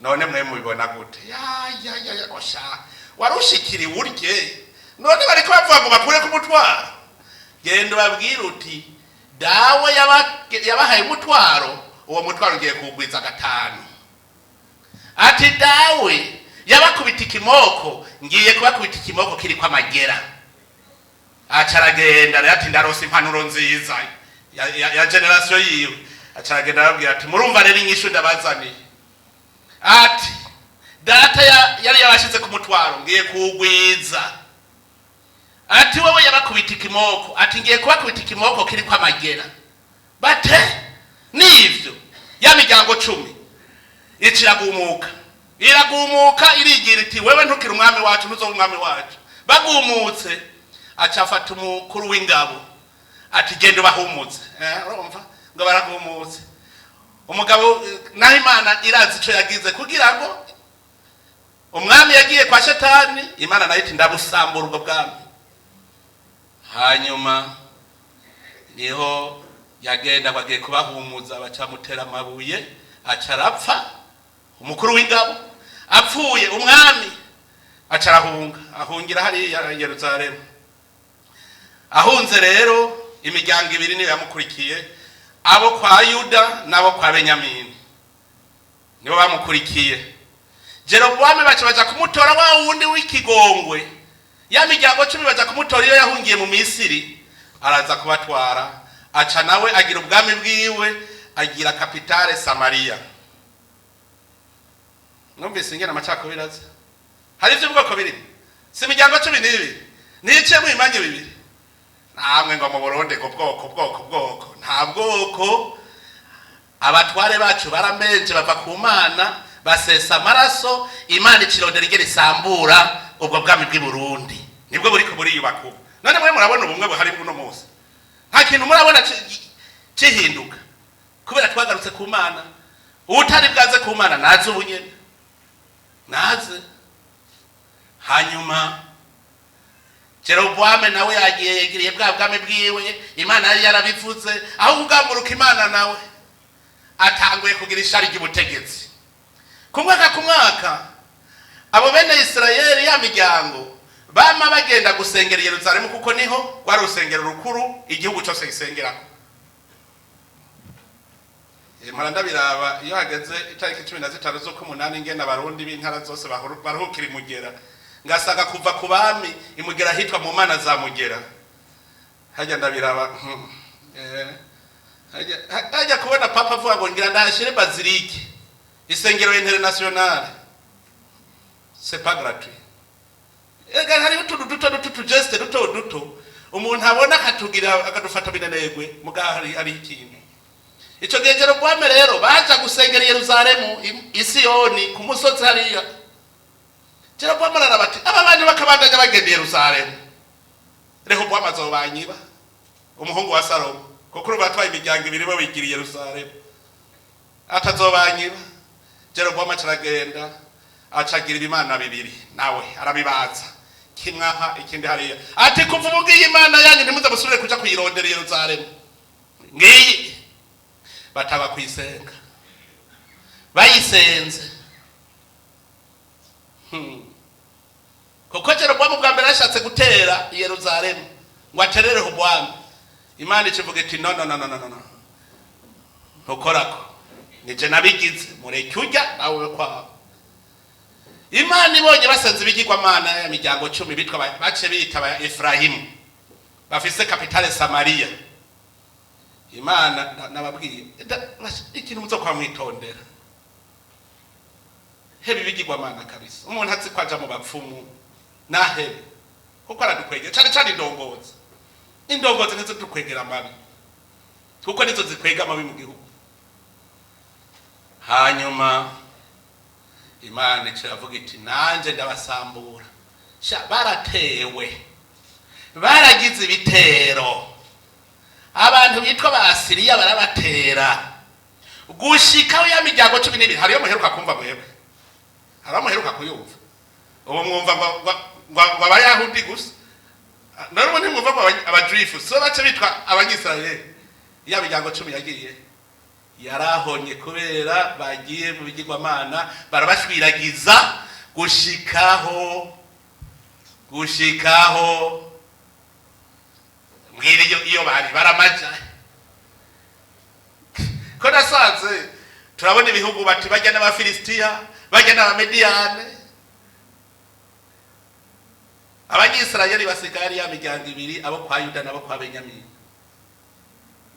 none mwe mubibona gute? Ya gosha warushikiri urye, none bariko bavuga ngo bakure ku mutwaro. Genda babwira uti dawe yabahaye umutwaro, uwo mutwaro ngiye kugwiza 5. Ati dawe yabakubita ikimoko, ngiye kubakubita ikimoko kiri kwa magera. Acaragenda rero ati ndarose impanuro nziza ya generation yiwe. Acaragenda arabwira ati murumva rero inyishu ndabazaniye. Ati data yari yabashize ku mutwaro ngiye kugwiza. Ati wowe yabakubita ikimoko, ati ngiye kubakubita ikimoko kiri kwa magera. Bate nivyo ya miryango 10 iciragumuka, iragumuka irigira iti wewe ntukiri umwami wacu, ntuzo umwami wacu. Bagumutse acafata umukuru w'ingabo ati genda bahumutse. Urumva ngo baragumutse. Umugabo naho Imana irazi ico yagize kugira ngo umwami yagiye kwa shetani, Imana nayo iti ndabusambura ubwo bwami. Hanyuma niho yagenda bagiye kubahumuza, bacamutera amabuye acarapfa. Umukuru w'ingabo apfuye, umwami acarahunga, ahungira hari ya Yerusalemu. Ahunze rero imiryango 2 niyo yamukurikiye, abo kwa Yuda nabo kwa Benyamini nibo bamukurikiye. Jeroboame baca kumutora wa wundi w'ikigongwe, ya miryango 10 baca kumutora iyo yahungiye mu Misiri, araza kubatwara, aca nawe agira ubwami bwiwe, agira kapitale Samaria. Numvise ingena amacako biraza hari iby'ubwoko biri si imiryango 12 nice mu imanye bibiri namwe ngo mu Burundi ngo bwoko nta bwoko. Abatware bacu baramenje bava ku Mana basesa amaraso Imana ikirondera igere isambura ubwo bwami bw'i Burundi nibwo buri ko buriyubaka. None mwe murabona ubumwe buhari bw'uno munsi nta kintu murabona cihinduka kubera twagarutse ku Mana. Utari bwaze ku Mana naze ubunyene naze. Hanyuma Jeroboame nawe yagiye yegiriye bwa bwami bwiwe Imana yari yarabivuze aho ugamuruka Imana nawe atanguye kugira ishari ry'ubutegetsi. Ku mwaka abo bene Israeli ya miryango bama bagenda gusengera Yerusalemu kuko niho rwari urusengero rukuru igihugu cyose gisengerako. Maranda biraba iyo hageze itariki 15 z'ukumunani ngena abarundi b'intara zose baruhukira Imugera ngasaga kuva ku bami Imugera hitwa mu Mana za Mugera. Hajya ndabiraba hajya kubona papa avuga ngo ngira ndashire bazilike isengero international c'est pas gratuit. Ega hari utuntu duto geste duto umuntu abona akatugira akadufata binenegwe mugahari ari ikintu. Ico gengero bwame rero baza gusengera Yerusalemu Isiyoni ku musozi hariya. Jero bwame arabati aba bandi bakabandanya bagenda Yerusalemu. Reho bwame azobanyiba umuhungu wa Salomo kuko batwaye imiryango ibiri bo bigiriye Yerusalemu atazobanyiba. Jero bwame caragenda acagira ibimana bibiri nawe arabibaza kimwaha ikindi hariya ati kuva ubugiye Imana yanyu ntimuze musubire kuja kuyirondera Yerusalemu ngiyi. Bataba kwisenga bayisenze kuko Jeroboamu bwa mbere yashatse gutera Yerusalemu ngo aterere Rehobowamu. Imana ikivuga iti no ntukorako nije nabigize mureke urya nawe kwawe. Imana ibonye basenze ibigirwamana ya miryango 10 bitwa bace bita ba Efrahimu bafise kapitale Samaria. Imana nababwiye ikintu muzo kwa mwitondera hebi bigirwamana kabisa umuntu atsi kwaja mu bapfumu nahebe kuko aradukwegera cyane indongozi nizo dukwegera amabi kuko nizo zikwega amabi mu gihugu. Hanyuma Imana iravuga iti nanje ndabasambura baratewe baragize ibitero abantu bitwa Basiriya barabatera gushika ya miryango 12 hariyo muheruka kumva mwebwe hariyo muheruka kuyumva ubu mwumva ngo abayahudi gusa none ntimwumva ko abadrifu so bace bitwa abanyisraeli ya miryango 10 yagiye yarahonye kubera bagiye mu bigirwamana barabashwiragiza gushikaho mwiriyo iyo bari baramaja ko nasanze turabona ibihugu bati bajya n'Abafilisitiya bajya n'Abamediyane. Abanyisraeli basigari ya miryango 2 abo kwa Yuda nabo kwa Benyamini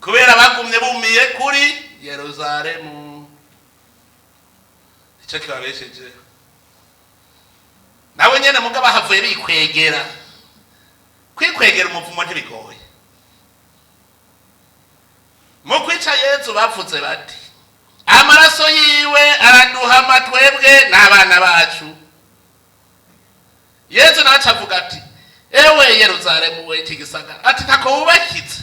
kubera bagumye bumiye kuri Yerusalemu. Ico kibabesheje nawe nyene mugaba havuye bikwegera umuvumo ntibigoye. Mu kwica Yesu bavuze bati amaraso yiwe araduhama twebwe n'abana bacu. Yesu naca avuga ati ewe Yerusalemu we kigisagara ati ntako wubakitse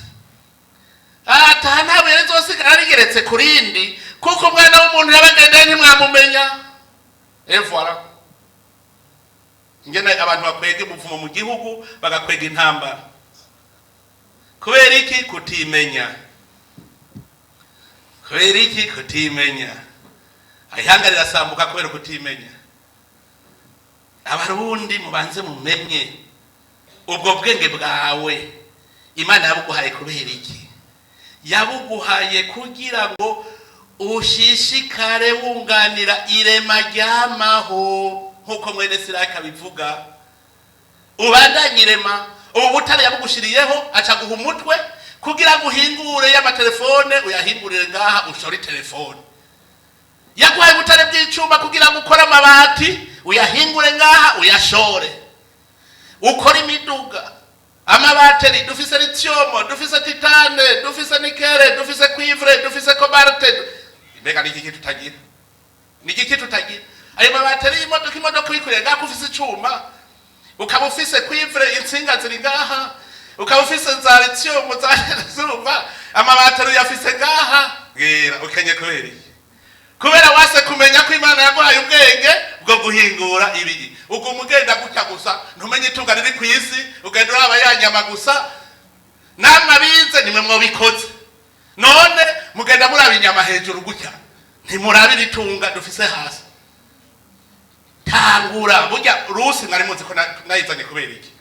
ata ntabwo rizosigara rigeretse kurindi kuko umwana w'umuntu yabagendeye ntimwamumenya. Voilà ngene abantu bakwega umuvumo mu gihugu bagakwega intambara kubera iki kutimenya ayihanga rirasambuka kubera kutimenya. Abarundi mubanze mumenye ubwo bwenge bwawe Imana yabuguhaye kubera iki? Yabuguhaye kugira ngo ushishikare wunganira irema ryamaho nkuko mwene Siraka bivuga ubandanye irema. Ubu butare yabugushiriyeho aca guha umutwe kugira ngo uhingure y'amatelefone uyahingurire ngaha ushore telefone. yaguhaye ubutare bw'icuma kugira ngo ukore amabati uyahingure ngaha uyashore ukora imiduga amabateri dufise lithium dufise titane dufise nikele dufise cuivre dufise cobalt mbega niki tutagira ayo mabateri y'imodoka wikoreye ngaho ufise icuma ukaba ufise cuivre insinga ziri ngaha ukaba ufise za lithium za zuba amabateri yafise ngaha ngira ukenye kubera wase kumenya ko Imana yaguhaye ubwenge bwo guhingura ibiri ubwo umugenda gutya gusa ntumenye itunga riri ku isi ugenda uraba yanyama gusa namabize nimwe mwo bikoze none mugenda muraba inyama hejuru gutya ntimurabira itunga dufise hasi tangura burya rusi mwari muzi ko nayizanye kubera iki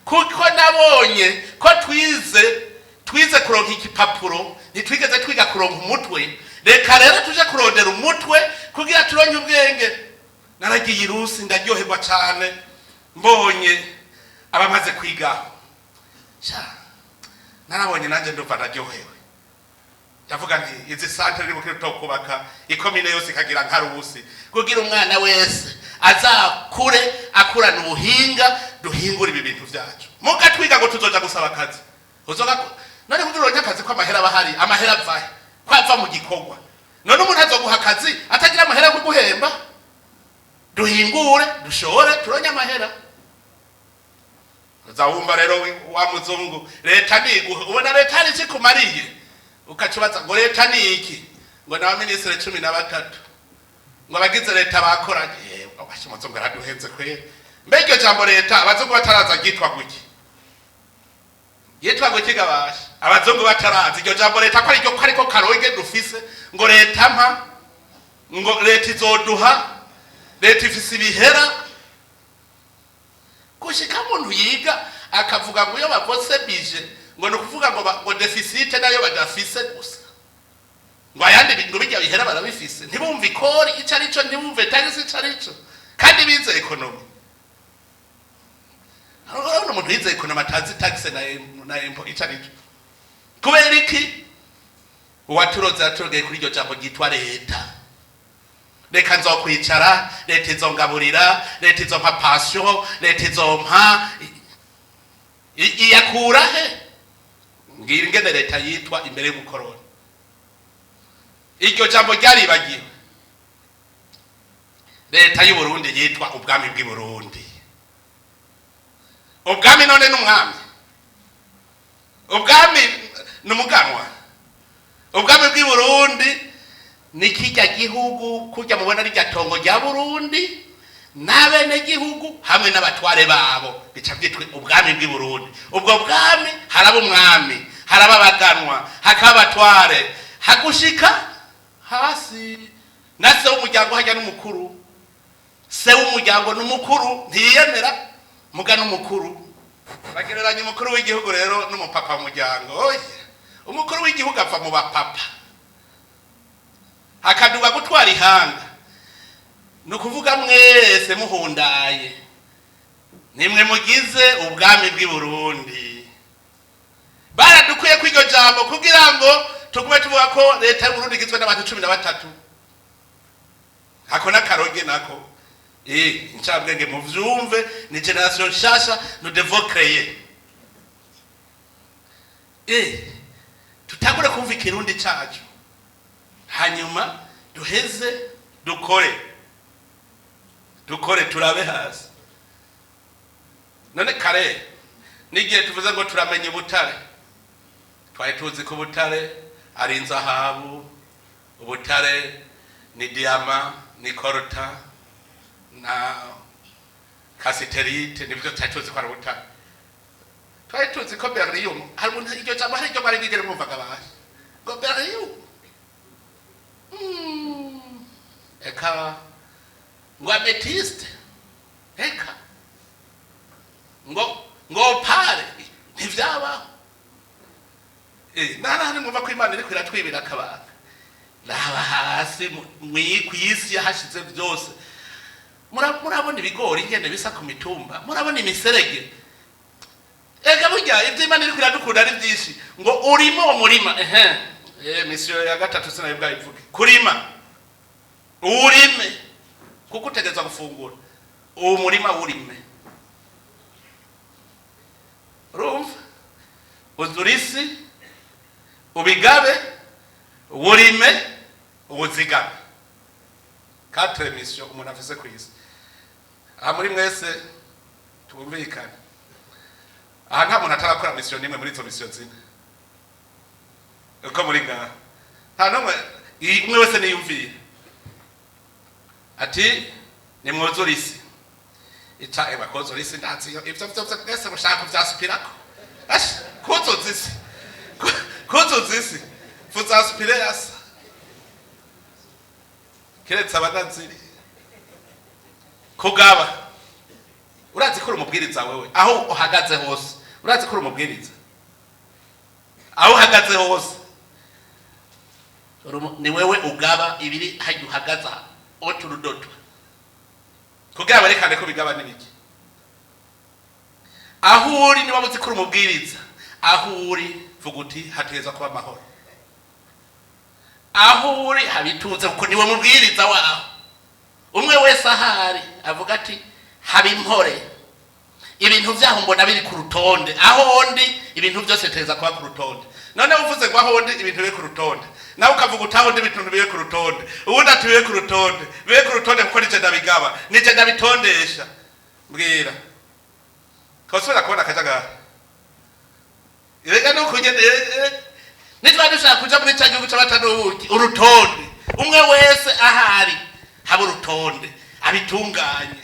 kuko nabonye ko twize kuronka ikipapuro ntitwigeze twiga kuronka umutwe reka rero tuje kurondera umutwe kugira turonke ubwenge naragiye irusi ndaryoherwa cyane mbonye abamaze kwiga narabonye nanjye ndumva ndaryohewe ndavuga nti izi santere iri bukire kubaka ikomine yose ikagira nka rusi kugira umwana wese azakure akurana ubuhinga duhingura ibi bintu byacu muga twiga ngo tuzoja gusaba akazi uzoga none kugira uronke akazi ko amahera bahari amahera avahe kwava mu gikorwa none umuntu azoguha akazi atagira amahera yo kuguhemba duhingure dushore turonye amahera uzawumva rero wa muzungu leta niguhe ubona leta ari iki kumariye ukacubaza ngo leta ni iki ngo na ministre 13 ngo abagize leta bakoranye abashimuzungu araduhenze kwe mbega jambo leta abazungu bataraza gitwa guki yitwa guki gabasha abazungu bataraza iryo jambo leta ko ariko karoge dufise ngo leta mpa ngo leta izoduha leta ifise ibihera kushika muntu yiga akavuga ngo yo bavose bije ngo nukuvuga ngo deficit nayo badafise gusa ngo ayandi bintu bijya bihera barabifise ntibumva ikori icarico ntibumve taxi icarico kandi bize economy ariko umuntu yize economy atazi tax na impo icarico kubera iki uwaturoza atogeye kuri iryo jambo gitwa leta reka nzokwicara leta izongaburira leta izompa passion leta izompa iyakura he ngira ingene leta yitwa imbere y'ubukoroni iryo jambo ryaribagiwe leta y'u Burundi yitwa ubwami bw'i Burundi ubwami none n'umwami ubwami n'umuganwa ubwami bw'i Burundi nikijya gihugu kujya mubona rijya tongo rya Burundi nabene gihugu hamwe n'abatware babo bica byitwe ubwami bw'i Burundi ubwo bwami haraba umwami haraba abaganwa hakabatware hagushika hasi nase umuryango hajya n'umukuru se w'umuryango n'umukuru ntiyemera muga n'umukuru bagereranya umukuru w'igihugu rero n'umupapa w'umuryango oye umukuru w'igihugu apfa mu bapapa hakaduga gutwara ihanga nukuvuga mwese muhundaye nimwe mugize ubwami bw'i Burundi baradukuye kw'iryo jambo kugira ngo tugume tuvuga ko leta y'u Burundi igizwe n'abantu 13 hako nakaroge nako incabwenge muvyumve ni generation nshasha nous devons créer tutagure kumva ikirundi cacu hanyuma duheze dukore turabe hasi none kare nigiye tuvuze ngo turamenye ubutare twari tuzi ko ubutare ari inzahabu ubutare ni diama ni korota na kasiterite nibyo twari tuzi ko ari ubutare twari tuzi ko beryllium hari umuntu iryo jambo hari iryo bari bigere mumvaga baje ngo beryllium eka ngo amethyst eka ngo pare ntivyabaho nana ngumva ko Imana iri kwiratwibira akabanga laba hasi kwisi yahashize byose murabona ibigori ngene bisa ku mitumba murabona imiserege ega burya ibyo Imana iri kwiradukunda ari byinshi ngo urimo umurima mission ya gatatu sinaye bwayivuge kurima urime kuko utegereza gufungura uwo murima urime urumva uzurisi ubigabe urime ubuzigame 4 mission umuntu afise kwisi aha muri mwese tubumvikane aha nta muntu atarakora mission nimwe muri izo mission zine uko muri ngaha nta nomwe umwe wese niyumviye ati ni mwuzurisi ita eba kozurisi ndazi ivyo byose mushaka kuvyasupirako kuzozisi fuzaspire yasa keretse abanaziri kugaba urazi ko umubwiriza wewe aho uhagaze hose urazi ko umubwiriza aho uhagaze hose ni wewe ugaba ibiri hajya uhagaza oturudoto kugaba rekane ko bigaba nibiki aho uri ni wabuze ko umubwiriza aho uri vuguti hateza kuba amahoro aho uri habituze kuko niwe mubwiriza waho umwe wese ahari avuga ati habimpore ibintu byaho mbona biri ku rutonde aho ndi ibintu byose teza kuba ku rutonde none uvuze ngo aho ndi ibintu biri ku rutonde nawe ukavuga utaho ndi ibintu biri ku rutonde ubundi ati biri ku rutonde biri ku rutonde kuko nije ndabigaba nije ndabitondesha mbwira kosubira kubona akajagari irega nuko nyene nitwa dushaka kuja muri cya gihugu cy'abatanuki urutonde umwe wese ahari haba urutonde abitunganye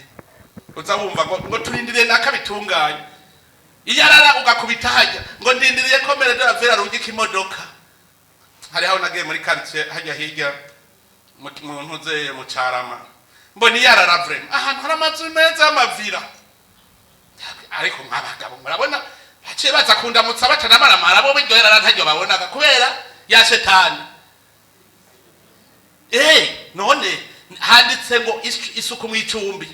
uzabumva ngo turindiriye nakabitunganye iyarara ugakubita hajya ngo ndindiriye ko mere de vera rugika imodoka hari aho nagiye muri quartier hajya hirya mu ntuze mu Carama mboni yarara vraiment ahantu hari amazu meza y'amavira ariko mwabagabo murabona baciye baza kundamutsa batanamaramara bo biryohera ntajyo babonaga kubera ya shetani none handitse ngo isuku mw'icumbi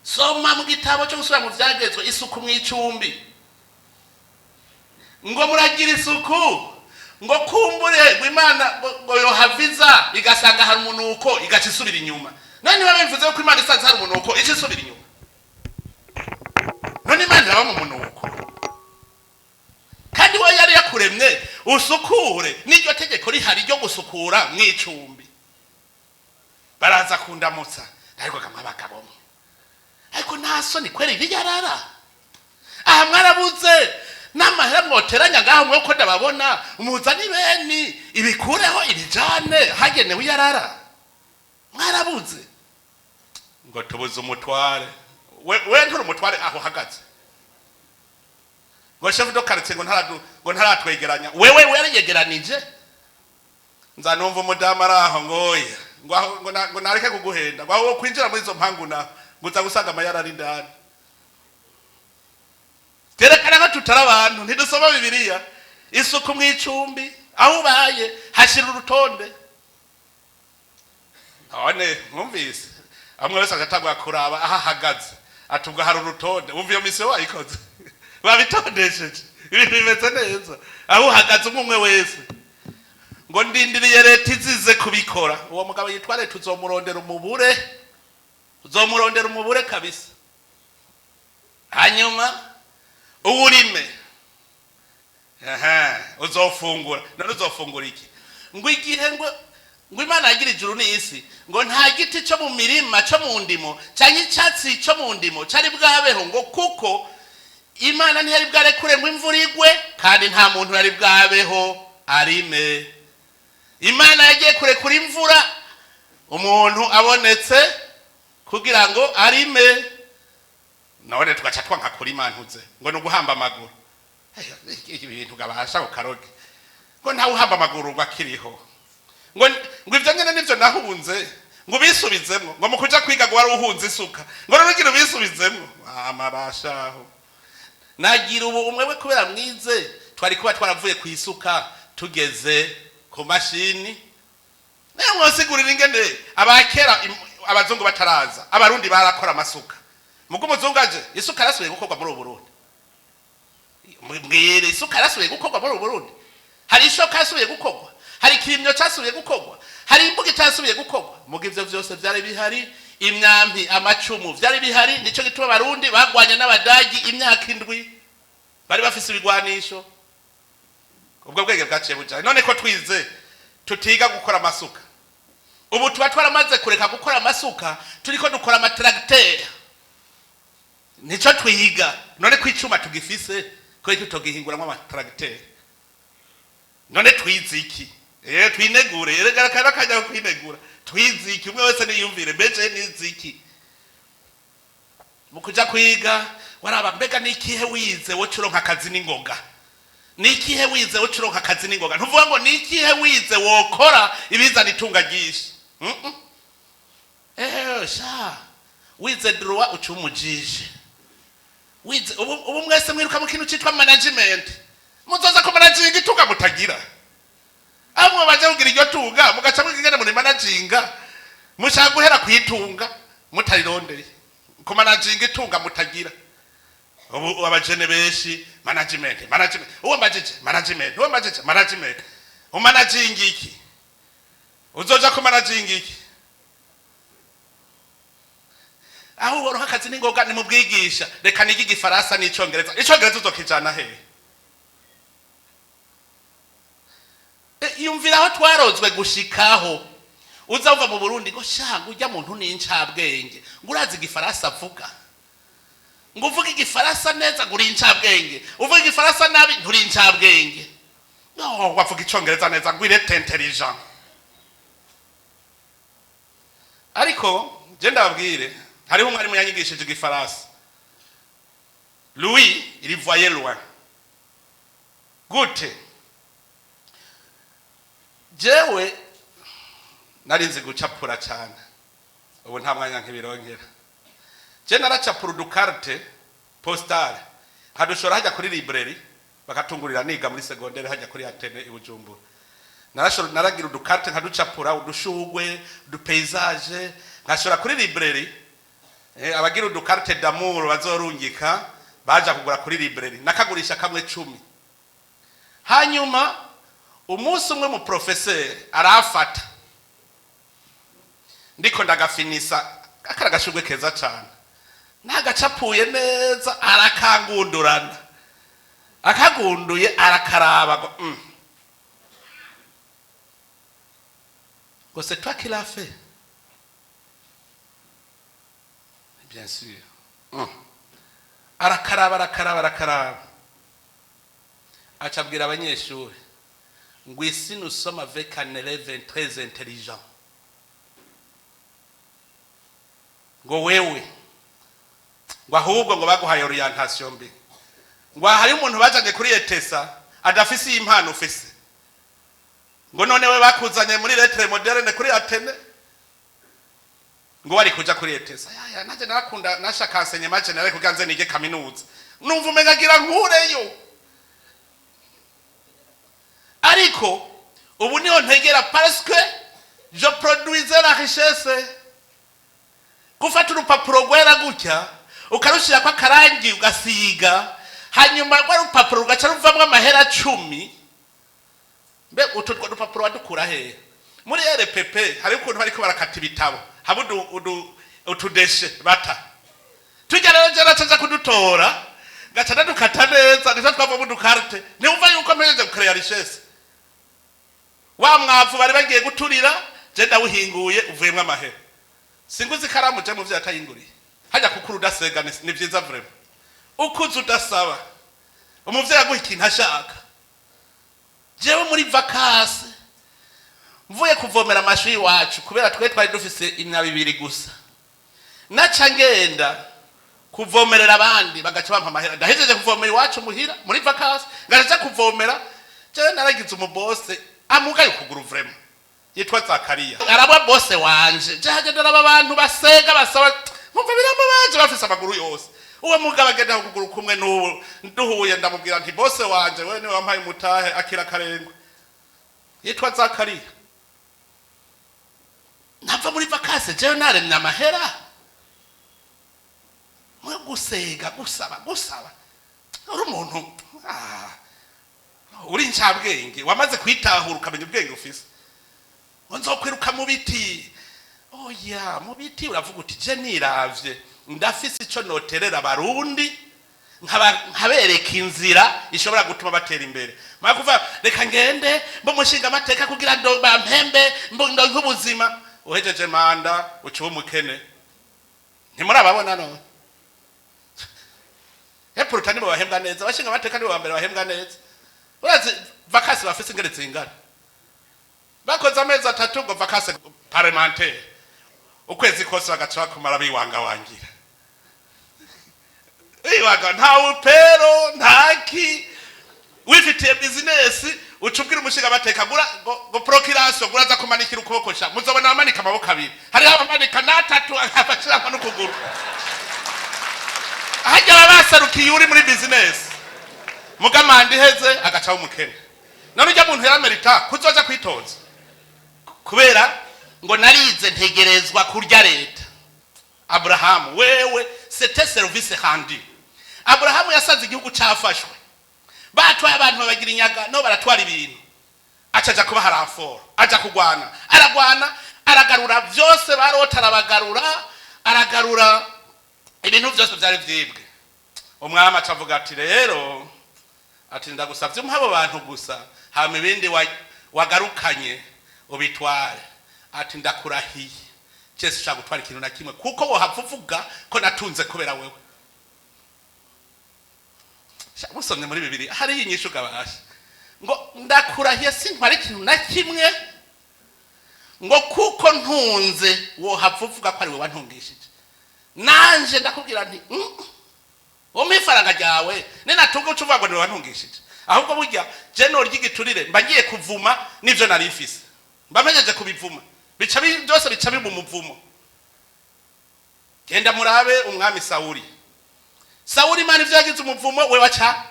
soma mu gitabo cyo gusubira mu vyagezwe isuku mw'icumbi ngo muragira isuku ngo kumbure ngo Imana ngo yohaviza bigasanga hari umunuko igaca isubira inyuma none babivuze ko Imana isanze hari umunuko ica isubira inyuma none Imana iraba mu munuko kandi we yari yakuremye usukure n'iryo tegeko rihari ryo gusukura mw'icumbi baraza kundamutsa ariko kamabagabo ariko nasoni kweri biyarara aha mwarabuze n'amahera mwoteranya ngaho mwe ko ndababona umuzani beni ibikureho ibijane hagenewe yarara mwarabuze ngo tubuze umutware we nturi umutware aho hagaze ngo chef de quartier ngo ntaratwegeranya wewe yariyegeranije nzanumva umudamu araho ngoye ngo nareke kuguhenda ngo aho kwinjira muri izo mpangu na nguza gusanga amayara ari ndani terekana ko tutara abantu ntidusoma bibiliya isuku mw'icumbi aho ubaye hashira urutonde none mwumvise amwe wese agatagwa kuraba aha hagaze atubwa hari urutonde umva iyo misiyo wayikoze babitondesheje ibintu bimeze neza aho hagaze umwe wese ngo ndindiriye leta izize kubikora uwo mugabo yitwa leta uzomurondera umubure kabisa hanyuma uwurime uzofungura none uzofungura iki ngo igihe ngo Imana yagira ijuru n'isi ngo nta giti cyo mu mirima cyo mu ndimo cyangwa icyatsi cyo mu ndimo cyari bwabeho ngo kuko Imana ntiyari bwarekure ngo imvura igwe kandi nta muntu yari bwabeho arime Imana yagiye kurekura imvura umuntu abonetse kugira ngo arime none tugaca twanka kuri Imana uze ngo nuguhamba amaguru ibintu gabasha ukaroge ngo nta uhamba amaguru bakiriho ngo ivyo nyene nivyo nahunze ngo bisubizemo ngo mukuja kwiga ngo wari uhunze isuka ngo rugira bisubizemo amarashaho nagira ubu umwe we kubera mwize twari kuba twaravuye ku isuka tugeze ku mashini nayo mwosigurira ingene abakera abazungu bataraza abarundi barakora amasuka mugo umuzungu aje isuka yarasubiye gukorwa muri Burundi mbwire isuka yarasubiye gukorwa muri Burundi hari ishoka yasubiye gukorwa hari ikirimyo cyasubiye gukorwa, hari imbuga cyasubiye gukorwa. Muga ivyo vyose byari bihari, imyambi amacumu byari bihari. Nico gituma abarundi bagwanye n'abadagi imyaka 7 bari bafise ibigwanisho. Ubwo bwenge bwaciye bujanye. None ko twize tutiga gukora amasuka, ubu tuba twaramaze kureka gukora amasuka, turiko dukora amatracteur. Nico twiga. None kwicuma tugifise ko iki tugihinguramo amatracteur. None twize iki? Twinegure, eregarakara kajya kwinegura. Twize iki? Umwe wese niyumvire beje niziki. Mukuja kwiga waraba mbega nikihe wize wo curonka akazi n'ingoga. Nikihe wize wo curonka akazi n'ingoga. Ntuvuga ngo nikihe wize wokora ibizana itunga gishi. Sha. Wize droit ucumujije. Wize ubu mwese mwiruka mu kintu citwa management. Muzoza ko managing itunga mutagira. Amwe baje kugira iryo tunga mugaca mwigene muri managinga. Mushaka guhera kwitunga mutarirondeye. Ko managing itunga mutagira. Ubu abajene beshi management. Uwo majije management. Uwo majije management. Umanaging iki? Uzoja ko managing iki? Aho woroha akazi n'ingoga ni mubwigisha. Reka nigi gifaransa n'icongereza. Icongereza uzokijana he? Yumvira aho twarozwe gushikaho. Uzava mu Burundi ngo shanga ujya muntu n'incabwenge. Ngurazi gifaransa avuga. Nguvuga igifaransa neza nguri incabwenge. Uvuga igifaransa nabi nturi incabwenge. No, wavuga icongereza neza ngwire intelligent. Ariko je ndababwire hariho umwarimu yanyigishije igifaransa. Louis, il voyait loin. Gute. Jewe narinzi gucapura cyane. Ubu nta mwanya nk'ibirongera. Je naracapura udukarte postale. Hadushora hajya kuri librairie bakatungurira niga muri secondaire hajya kuri Atene i Bujumbura. Naragira udukarte nkaducapura udushugwe, udupaysage, nkashora kuri librairie. Abagira udukarte d'amour bazorungika baja kugura kuri librairie. Nakagurisha kamwe 10. Hanyuma umunsi umwe mu professeur arafata. Ndiko ndagafinisa akaragashugwe keza cyane. Nagacapuye neza arakangundurana. Akagunduye arakaraba ngo Ngo c'est toi qui l'as fait. Bien sûr. Arakaraba. Acabwira abanyeshuri ngo ici nous sommes avec un élève très intelligent. Ngo wewe ngo ahubwo ngo baguhaye orientation mbi. Ngo hari umuntu bajanye kuri etesa adafisi impano ufise. Ngo none we bakuzanye muri lettre moderne kuri Atene. Ngo wari kuja kuri etesa. Ya naje narakunda nashaka enseignement general kuganze nige kaminuza. Numva umenga gira nkureyo. Ariko ubu niho ntegera parce que je produisais la richesse. Gufata urupapuro gwera gutya ukarushira kwa karangi ugasiga hanyuma kwa urupapuro ugaca ruvamwe amahera 10. Mbe utwo rupapuro wadukura he? Muri RPP hari ukuntu bariko barakata ibitabo habudu utudeshe bata tujya rero jaracaza kudutora gaca nadukata neza ndetse twava mu dukarte ntiwumva yuko mpejeje gucreate richesse. Wa mwavu bari bagiye guturira je ndawuhinguye uvuyemwe amahera. Singuzi karamu je mu vyo atayinguriye. Hajya kukuru udasega ni vyiza vrema. Ukuze udasaba. Umuvyo yaguha ikintu ashaka. Jewe muri vacances mvuye kuvomera amashuri wacu kubera twari dufise imya 2 gusa. Naca ngenda kuvomerera abandi bagaca bampa amahera. Ndahejeje kuvomera iwacu muhira muri vacances ngaje kuvomera je naragize umubose amugaye kugura vrema. Yitwa Zakariya. Araba bose wanje. Jaje ndaraba abantu basega basaba mumva biramba baje bafise amaguru yose. Uwo mugabo agenda kugura kumwe n'uwo nduhuye ndamubwira nti bose wanje we ni wampaye mutahe akira karengwe. Yitwa Zakariya. Nava muri vacances je naremye amahera. Mwe gusega gusaba. Uri umuntu uri ncabwenge wamaze kwitahura ukamenya ubwenge ufise nzokwiruka mu biti oya mu biti uravuga uti je niravye ndafise ico noterera abarundi nkabereka inzira ishobora gutuma batera imbere makuva reka ngende mbo mushinga amateka kugira ndo bampembe mbo nk'ubuzima uhejeje manda uciwe umukene ntimurababona no Hepurutani bo bahembwa neza bashinga amateka nibo bambere bahembwa neza urazi vakasi bafise ingere zingana bakoze amezi 3 ngo vakasi parlementaire ukwezi kose bagaca kumara biwanga wangira iwaga nta upero ntaki wifitiye business ucubwira umushinga amateka gura ngo procuration guraza kumanikira ukuboko sha muzobona amanika amaboko abiri hari abamanika natatu akafashira no kuguru hajya babasarukiye uri muri business mugamandi heze agaca umukene none ujya muntu yaramerita kuzoja kwitoza kubera ngo narize ntegerezwa kurya leta Abraham wewe c'était service rendu Abraham yasanze igihugu cyafashwe batwaye abantu babagira inyaga no baratwara ibintu acaja kuba haraforo aja kugwana aragwana aragarura byose barota aragarura ibintu byose byari vyibwe umwami acavuga ati rero ati ndagusavye umhabo bantu gusa hama ibindi wagarukanye ubitware ati ndakurahiye cyese ushaka gutwara ikintu na kimwe kuko wo havuvuga ko natunze kubera wewe musomye muri bibiri hari inyishu gabasha ngo ndakurahiye sintwara ikintu na kimwe ngo kuko ntunze wo havuvuga ko ari wewe wantungishije nanje ndakubwira nti umifaranga ryawe ninatunga ucuvuga ngo ni wewe wantungishije ahubwo burya je no ryigiturire mbagiye kuvuma nivyo nari ifise mbamenyeje kubivuma bica byose bica bimumuvumo genda murabe umwami Sauli mani ivyo yagize umuvumo we waca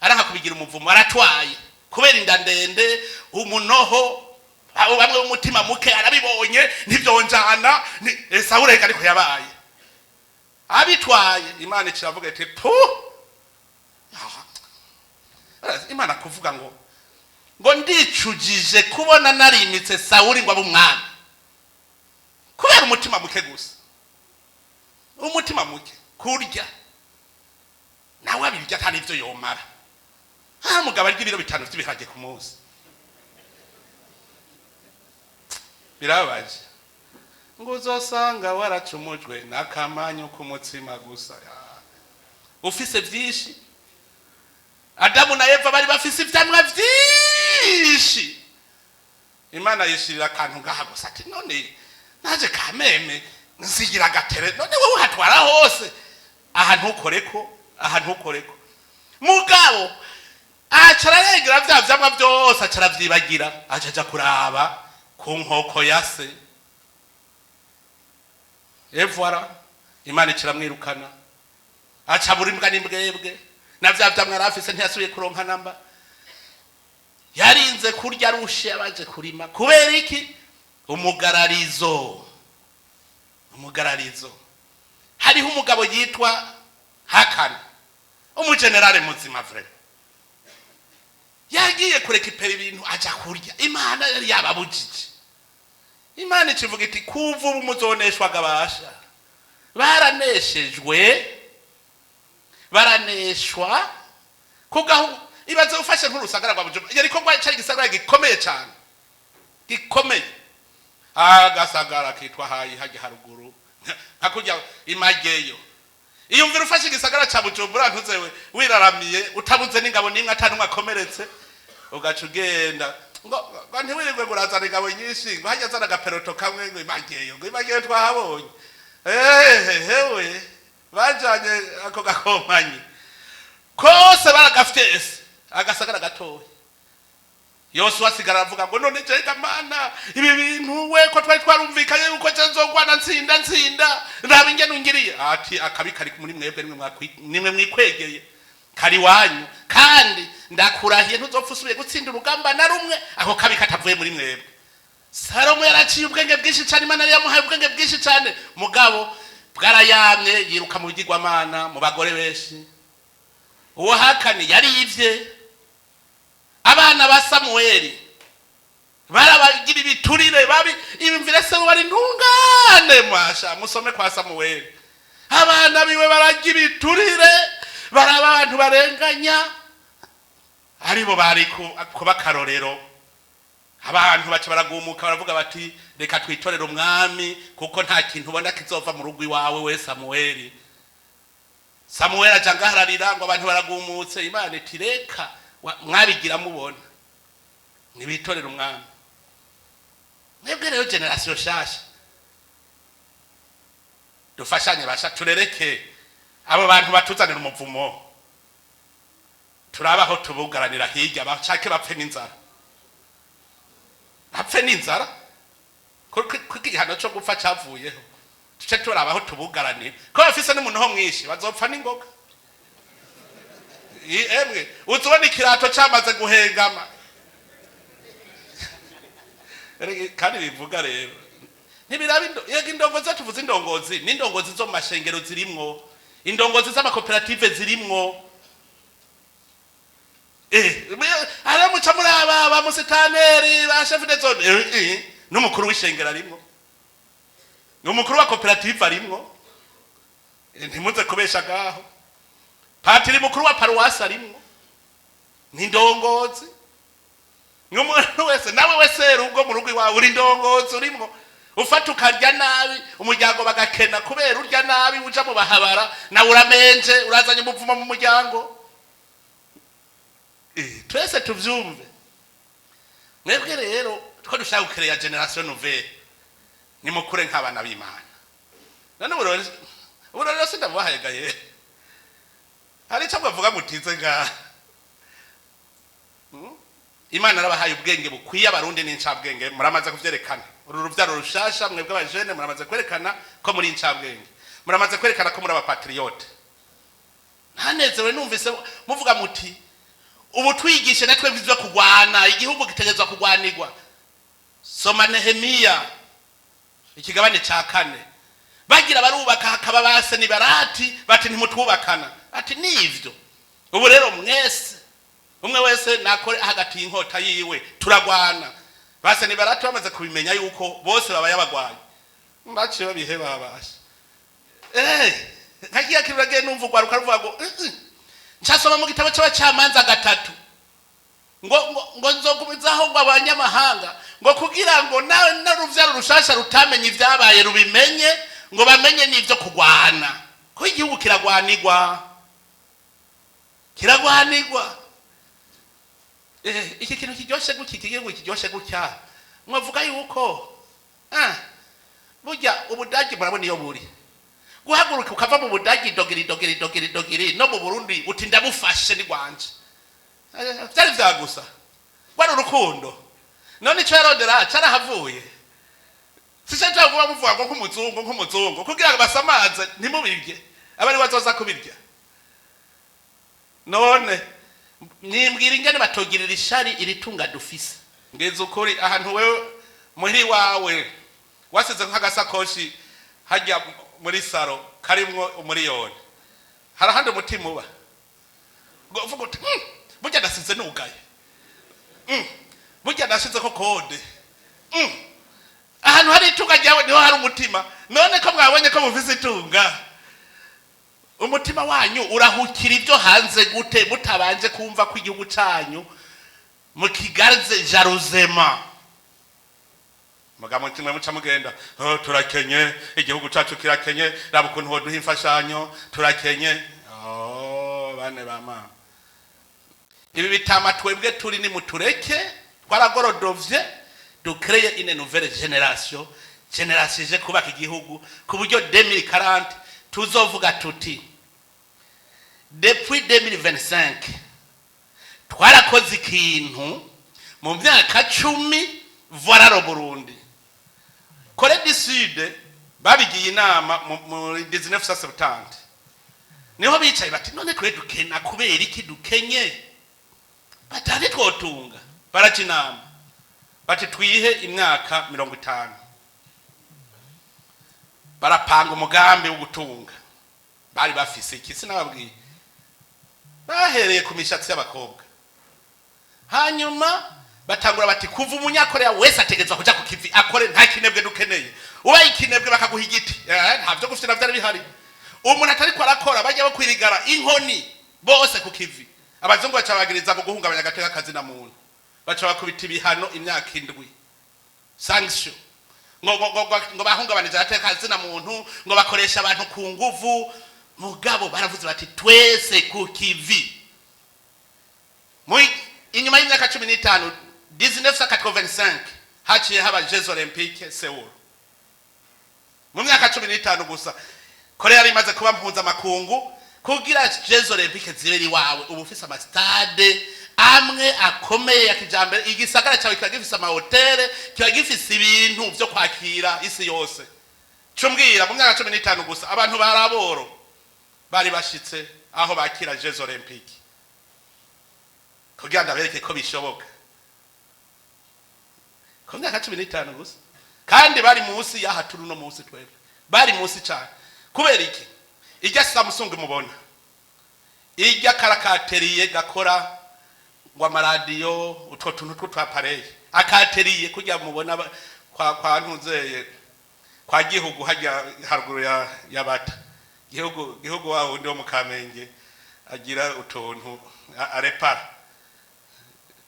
aranka kubigira umuvumo aratwaye kubera inda ndende umunoho bamwe umutima muke arabibonye ntivyonjana Sauli reka ariko yabaye abitwaye Imana iciravuga iti pu Imana kuvuga ngo ndicujije kubona narimitse Sauli ngo abumwami kubera umutima muke gusa umutima muke kurya nawe abirya kandi ivyo yomara mugabo arya ibiro 5 vy'ibiharage ku munsi birabaje ngo uzosanga waracumujwe n'akamanyu k'umutsima gusa ufise vyinshi Adamu na Eva bari bafise ivyamwa vyinshi Imana yishirira akantu ngaha gusa ati none naje kameme nsigira gatere none wowe hatwara hose aha ntukoreko mugabo acararegera vyamwa byose acaravyibagira acaja kuraba ku nkoko yase Evara Imana ikiramwirukana acabura imbwa n'imbwebwe na vyamwa arafise ntiyasubiye kuronka namba yarinze kurya rushe abaje kurima kubera iki umugararizo hariho umugabo yitwa Hakana umugenerale muzima vre yagiye kurekipera ibintu aja kurya Imana yari yababujije Imana ikivuga iti kuva umuzoneshwa gabasha baraneshwa kugaho ibaze ufashe nk'urusagara rwa Bujumbura yari ko cyari gisagara gikomeye cyane gikomeye agasagara kitwa hayi haje haruguru hakujya imageyo iyo mvira ufashe gisagara ca Bujumbura ntuzewe wiraramiye utabuze n'ingabo n'imwe atanumwe akomeretse ugaca ugenda ngo ntiwirirwe gurazana ingabo nyinshi ngo hajya zana agaperoto kamwe ngo imageyo twahabonye hewe bajanye ako gakomanye kose baragafitese agasagara gatoya Yosuwa asigara avuga ngo none jega mana ibi bintu we ko twari twarumvikanye uko cyazogwana ntsinda ndabe ingene ungiriye ati akabikari muri mwebwe nimwe mwikwegeye kari wanyu kandi ndakurahiye ntuzopfusubiye gutsinda urugamba na rumwe ako kabika atavuye muri mwebwe Salomo yaraciye ubwenge bwinshi cyane Imana yari yamuhaye ubwenge bwinshi cyane mugabo bwarayamye yiruka mu bigirwamana mu bagore benshi uwo Hakani yari yivye abana ba Samueli barabagira ibiturire babi ibimvire se bari ntungane mwasha musome kwa Samueli abana biwe baragira ibiturire baraba abantu barenganya aribo bari kuba karorero abantu baca baragumuka baravuga bati reka twitorere umwami kuko nta kintu ubona kizova mu rugo iwawe we Samueli ajangahararira ngo abantu baragumutse Imana iti reka mwabigira mubona nibitorera umwami mwebwe rero generation shasha dufashanye basha turereke abo bantu batuzanira umuvumo turabaho tubugaranira hirya bacake bapfe n'inzara kuko igihano cyo gupfa cyavuyeho tuce turabaho tubugaranira ko bafise n'umuntu ho mwishi bazopfa n'ingoga emwe uzubona ikirato cyamaze guhengama kandi bivuga rero ntibirabe yego indongozi tuvuze indongozi n'indongozi zo mu mashengero zirimwo indongozi z'amakoperative zirimwo aramuca muri aba ba musitaneri ba chef de zone n'umukuru w'ishengero arimwo n'umukuru wa koperative arimwo ntimuze kubesha gaho patiri mukuru wa paruwasi arimwo n'indongozi n'umuntu wese nawe wese rugo mu rugo iwawe uri ndongozi urimwo ufata ukarya nabi umuryango bagakena kubera urya nabi uja mu bahabara nawe uramenje urazanye umuvumo mu muryango twese tuvyumve mwebwe rero two dushaka gukereya generation nouvelle ni mukure nk'abana b'Imana none uburore sindabuhayegaye hari icyo bavuga mutize nga Imana arabahaye ubwenge bukwiye abarundi n'incabwenge muramaze kuvyerekana uru ruvyaro rushasha mwebwe abajene muramaze kwerekana ko muri incabwenge muramaze kwerekana ko muri abapatriote ntanezewe numvise muvuga muti ubu twigishe natwe bizwa kugwana igihugu gitegezwa kugwanirwa soma Nehemiya ikigabane ca 4 bagira barubaka hakaba base ni barati bati ntimutubakana ati nivyo ubu rero mwese umwe wese nakore hagati y'inkota yiwe turagwana base ni barati bamaze kubimenya yuko bose babaye abagwanyi mbaciye babihe babasha nkagiye kirurage numva ugwaruka ruvuga ngo ncasoma mu gitabo cy'abacamanza 3 ngo nzogumizaho ngo abanyamahanga ngo kugira ngo nawe n'uruvyaro rushasha rutamenye ivyabaye rubimenye ngo bamenye n'ivyo kugwana ko igihugu kiragwanirwa iki kintu kiryoshe gutya igihugu kiryoshe gutya mwavuga yuko burya ubudagi murabona iyo buri guhaguruka ukava mu budagi dogiri no mu Burundi uti ndabufashe ni gwanje byari vyagusa bari urukundo none ico yarodera carahavuye sise ndavuga muvuga ngo nk'umuzungu kugira ngo basamaze ntimubirye abari bazoza kubirya none nimbwira ingene batogirira ishari iritunga dufise ngeze ukuri ahantu wewe muri wawe wasize nk'agasakoshi hajya muri saro karimwo umuriyoni harahandi umutima uba uvuga uti burya nasize nugaye burya nashize ko kode ahantu hari itunga ryawe niho hari umutima none ko mwabonye ko mufise itunga umutima wanyu urahukira ibyo hanze gute mutabanje kumva ko igihugu cyanyu mukigarze jaruzema mugamo kimwe muca mugenda turakenye igihugu cyacu kirakenye raba ukuntu ho duha imfashanyo turakenye bane bama ibi bitama twebwe turi ni mutureke twaragorodovye dukreye une nouvelle génération je kubaka igihugu ku buryo 2040 tuzovuga tuti depuis 2025 twarakoze ikintu mu myaka 10 voilà ro Burundi Corée du Sud babigiye inama mu 1970 niho bicaye bati none twe dukena kubera iki dukenye batari twotunga baracinama bati twihe imyaka 50 barapanga umugambi wo gutunga bari bafise iki sinababwiye bahereye ku mishatsi y'abakobwa hanyuma batangura bati kuva umunyakoreya wese ategetswe kuja ku kivi akore nta kinebwe dukeneye ubaye ikinebwe bakaguha igiti ntavyo gufite vyari bihari umuntu atari ko arakora bajya bakwirigara inkoni bose ku kivi abazungu bacabagiriza ngo guhungabanya agateka kazi na muntu baca bakubita ibihano imyaka 7 sanction ngo bahungabanije agateka kazi na muntu ngo bakoresha abantu ku nguvu mugabo baravuze bati twese ku kivi inyuma y'imyaka 15 1985 haciye haba Jeux Olympiques Seoul mu myaka 15 gusa Korea yari imaze kuba mpuza makungu kugira Jeux Olympiques ziberi wawe ubufisa ama stade amwe akomeye ya kijambere igisagara cyawe kiragifisa ama hotel kiragifisa ibintu byo kwakira isi yose cumbwira mu myaka 15 gusa abantu baraboro bari bashitse aho bakira Jeux Olympiques kugira ndabereke ko bishoboka ku myaka 15 gusa kandi bari munsi yaha turu no munsi twebwe bari munsi cyane kubera iki ijya Samsung mubona ijya karakateriye gakora ngo amaradiyo utwo tuntu tw'utwapareye akateriye kujya mubona kwa ntuzeye kwa gihugu hajya haruguru ya bata gihugu waho ndi mu Kamenge agira utuntu arepara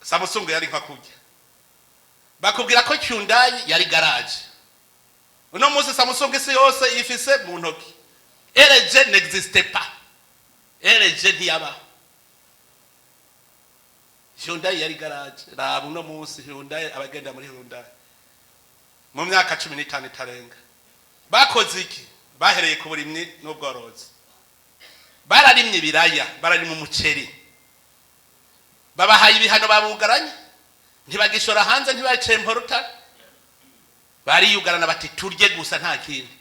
Samsung yari nka kujya bakubwira ko Hyundai yari garage uno munsi Samsung isi yose ifise mu ntoki LG n'existe pas LG ntiyaba Hyundai yari garage rabu uno munsi Hyundai abagenda muri Hyundai mu myaka 15 itarenga bakoze iki bahereye ku burimyi n'ubworozi bararimye ibiraya bararimye umuceri babahaye ibihano babugaranye ntibagishora hanze ntibacemporuta bariyugarana bati turye gusa nta kintu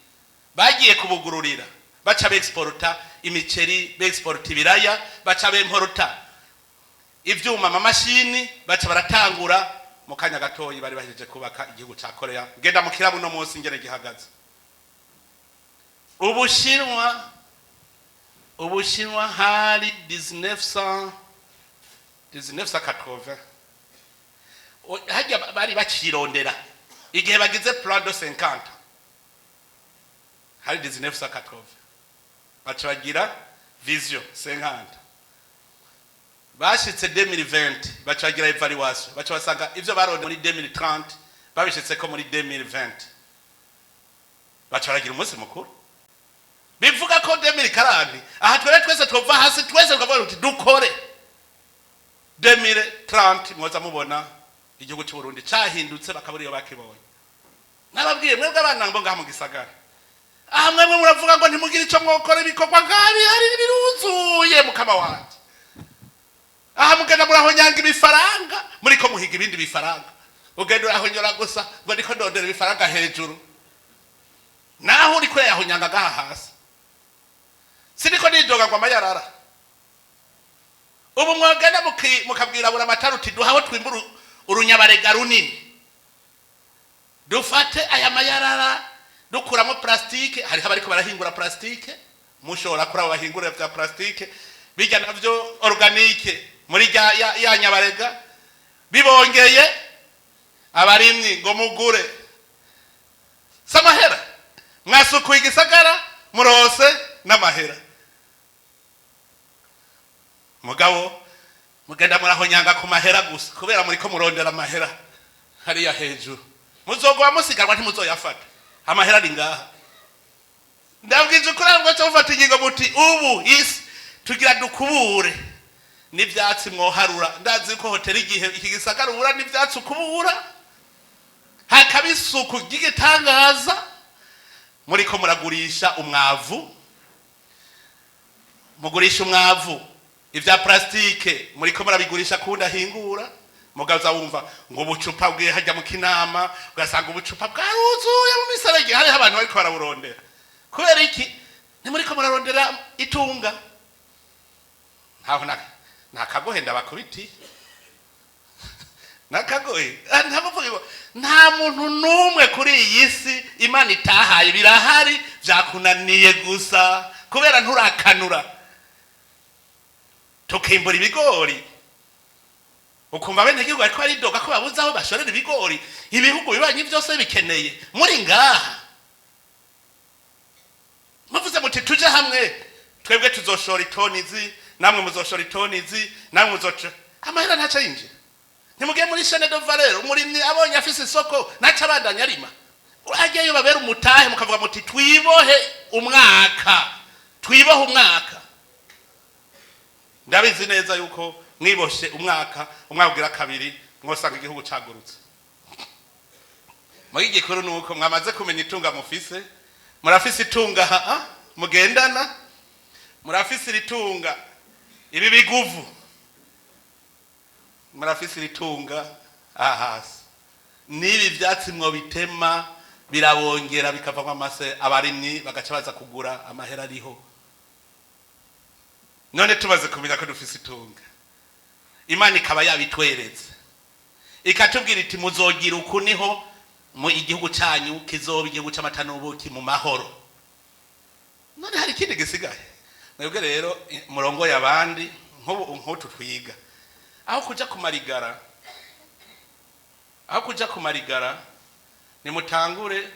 bagiye kubugururira baca beexporta imiceri beexporta ibiraya baca bemporuta ivyuma amamashini baca baratangura mu kanya gatoyi bari bahejeje kubaka igihugu ca Korea ngenda mu kirabu no munsi ngene gihagaze Ubushinwa hari 1980 hajya bari bakirondera igihe bagize plan de 50 hari 1980 baca bagira vision 50 bashitse 2020 baca bagira evaluation baca basanga ivyo baronde muri 2030 babishitse ko muri 2020 baca baragira umunsi mukuru bivuga ko 2040 aha twese twova hasi twese tukavuga uti dukore 2030 mwoza mubona igihugu cy'u Burundi cyahindutse bakaburiyo bakibonye nababwiye mwebwe abana ngo ngaha mu gisagara aha mwebwe muravuga ngo ntimugira ico mwokora ibikorwa ngabi hari biruzuye mukama wanje aha mugenda murahonyanga ibifaranga muriko muhiga ibindi bifaranga ugenda urahonyora gusa ngo ndiko ndondera ibifaranga hejuru naho uriko yahonyanga ngaha hasi siniko nidoga ngo amayarara ubu mwagenda mukabwira bura matara uti duhaho twimbura urunyabarega runini dufate aya mayarara dukuramo plastike hari abariko barahingura plastike mushobora kuraba bahingura vya plastike bijya navyo organique muri ya nyabarega bibongeye abarimyi ngo mugure samahera mwasukuye igisagara murose n'amahera mugabo mugenda murahonyanga ku mahera gusa kubera muri ko murondera amahera hari ya hejuru muzogwa musigarwa ntimuzoyafata amahera ari ngaha ndabwije ukuri ngo cyo ufata ingingo muti ubu isi tugira dukubure n'ivyatsi mwoharura ndazi ko hotel igihe iki gisagara ubura n'ivyatsi ukubura hakabisuku gigitangaza muri ko muragurisha umwavu mugurisha umwavu ivya plastike muri ko murabigurisha kunda hingura mugaza wumva ngo ubucupa bwe hajya mu kinama ugasanga ubucupa bwaruzuye mu misarege hari abantu bariko baraburondera kubera iki ni muri ko murarondera itunga ntaho nakagohenda bakubiti nakagoye nta muntu numwe kuri iyi si Imana itahaye birahari vyakunaniye gusa kubera nturakanura tukimbura ibigori ukumva bene igihugu ariko aridoga ko babuze aho bashorera ibigori ibihugu bibanye byose bikeneye muri ngaha muvuze muti tuje hamwe twebwe tuzoshora itoni izi namwe muzoshora itoni izi namwe muzoca amahera ntaca yinjira ntimugiye muri chaîne de valeur umurimyi abonye afise isoko naca abandanya arima uragiyeyo babera umutahe mukavuga muti twibohe umwaka ndabizi neza yuko mwiboshe umwaka ugira kabiri mwosanga igihugu cagurutse muri gikuru nuko mwamaze kumenya itunga mufise murafise itunga mugendana murafise iritunga ibi biguvu murafise iritunga hasi nibi vyatsi mwo bitema birabongera bikavamo amase abarimyi bagaca baza kugura amahera ariho none tubaze kumenya ko dufise itunga Imana ikaba yabitweretse ikatubwira iti muzogira uku niho mu igihugu cyanyu kizoba igihugu c'amata n'ubuki mu mahoro none hari ikindi gisigaye mwebwe rero murongo y'abandi nk'utu twiga aho kuja kumarigara nimutangure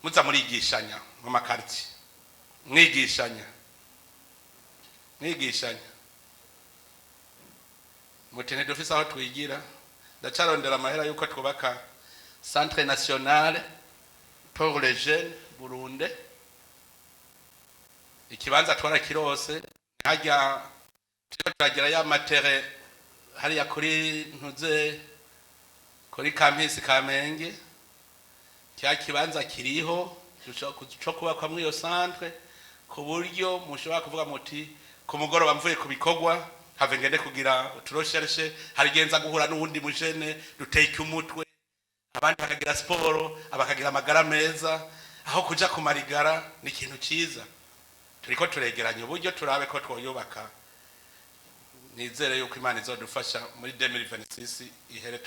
muza murigishanya mu makarti mwigishanya mutene dufise aho twigira ndacarondera amahera yuko twubaka Centre National pour les Jeunes Burundi ikibanza twarakirose hajya turagira ya matere hariya kuri ntuze kuri campus Kamenge cya kibanza kiriho cyo kubakwa muri iyo centre ku buryo mushobora kuvuga muti ku mugoroba mvuye kubikogwa have ngende kugira uturoshereshe harigenza guhura n'uwundi mujene duteke umutwe abandi bakagira siporo abakagira amagara meza aho kuja kumarigara ni ikintu cyiza turiko turegeranya uburyo turabe ko twoyubaka nizere yuko Imana izodufasha muri 2026 ihere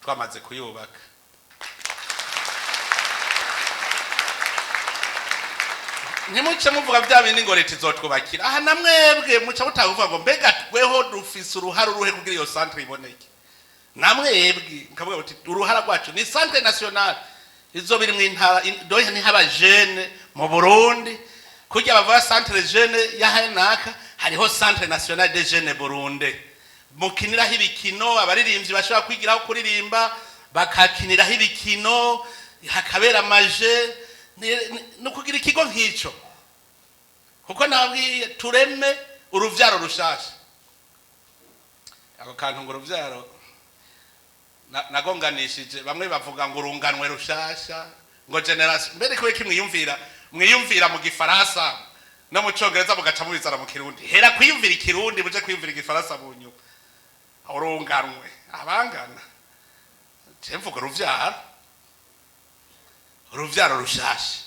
twamaze kuyubaka nimuce muvuga bya bindi ngo leta izotwubakira aha namwebwe muca mutavuga ngo mbega tweho dufise uruhara uruhe kugira iyo centre iboneke namwebwe nkavuga uti uruhara rwacu ni Centre National izo biri mu intara doye ni haba jeune mu Burundi kujya bava Centre Jeune ya hanaka hariho Centre National des Jeunes Burundi mukiniraho ibikino abaririmbyi bashobora kwigiraho kuririmba bakakiniraho ibikino hakabera amaje no kugira ikigo nk'ico kuko nabwiye tureme uruvyaro rushasha ako kantu ngo uruvyaro nagonganishije bamwe bavuga ngo urunganwe rushasha ngo generation mbere ko mwiyumvira mu gifaransa no mu congereza mugaca mubizana mu kirundi hera kwiyumvira ikirundi muje kwiyumvira igifaransa bunyu urunganwe abangana cemvuga uruvyaro rushasha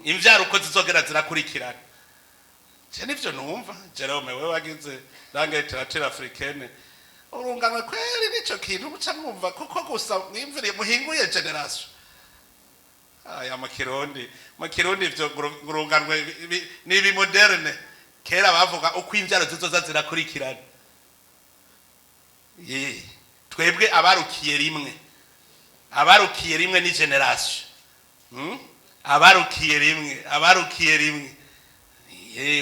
imvyaro uko zizogera zirakurikirana je nivyo numva Jerome wewe wagize langue littérature africaine urunganwe kweri nico kintu muca mwumva kuko gusa mwimviriye muhinguye generation aya mu kirundi ivyo urunganwe nibi moderne kera bavuga uko imvyaro zizoza zirakurikirana twebwe abarukiye rimwe ni generation abarukiye rimwe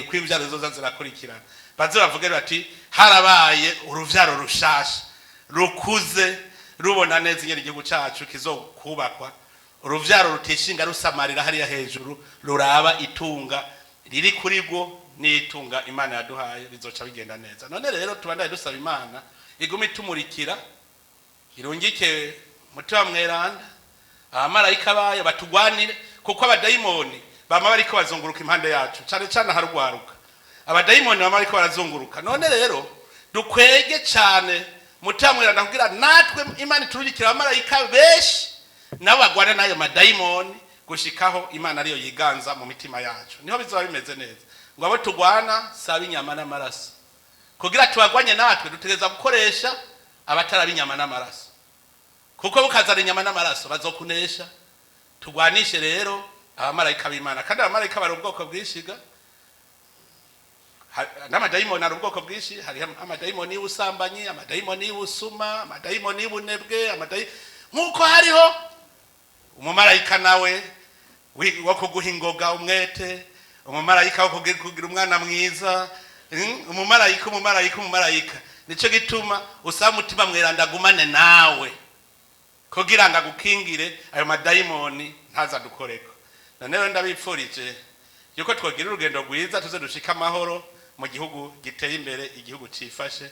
kwimvyaro zizoza zirakurikirana baze bavuge bati harabaye uruvyaro rushasha rukuze rubona neza ingene igihugu cacu kizokubakwa uruvyaro rutishinga rusamarira hariya hejuru ruraba itunga riri kuri rwo n'itunga Imana yaduhaye bizoca bigenda neza none rero tubandaye dusaba Imana iguma itumurikira irungike mutima mweranda abamarayika bayo batugwanire kuko abadayimoni bama bariko bazunguruka impande yacu cyane harugwaruka abadayimoni bama bariko barazunguruka none rero dukwege cyane mutima mweranda kugira natwe Imana iturungikira abamarayika beshi nabo bagwana nayo madayimoni gushikaho Imana ariyo yiganza mu mitima yacu niho bizoba bimeze neza ngo abo tugwana saba inyama n'amaraso kugira tubagwanye natwe dutegeza gukoresha abatara inyama n'amaraso kuko bukazana inyama n'amaraso bazokunesha tugwanishe rero abamarayika b'Imana kandi abamarayika bari ubwoko bwishiga n'amadayimoni ari ubwoko bwinshi. Hari amadayimoni y'ubusambanyi, amadayimoni y'ubusuma, amadayimoni y'ubunebwe, nk'uko hariho umumarayika nawe wo kuguha ingoga umwete, umumarayika wo kugira umwana mwiza, umumarayika. Nico gituma usaba umutima mweranda agumane nawe kugira ngo agukingire ayo madayimoni ntazadukoreko. None rero ndabipfurije yuko twogira urugendo rwiza tuze dushika amahoro mu gihugu giteye imbere, igihugu cifashe.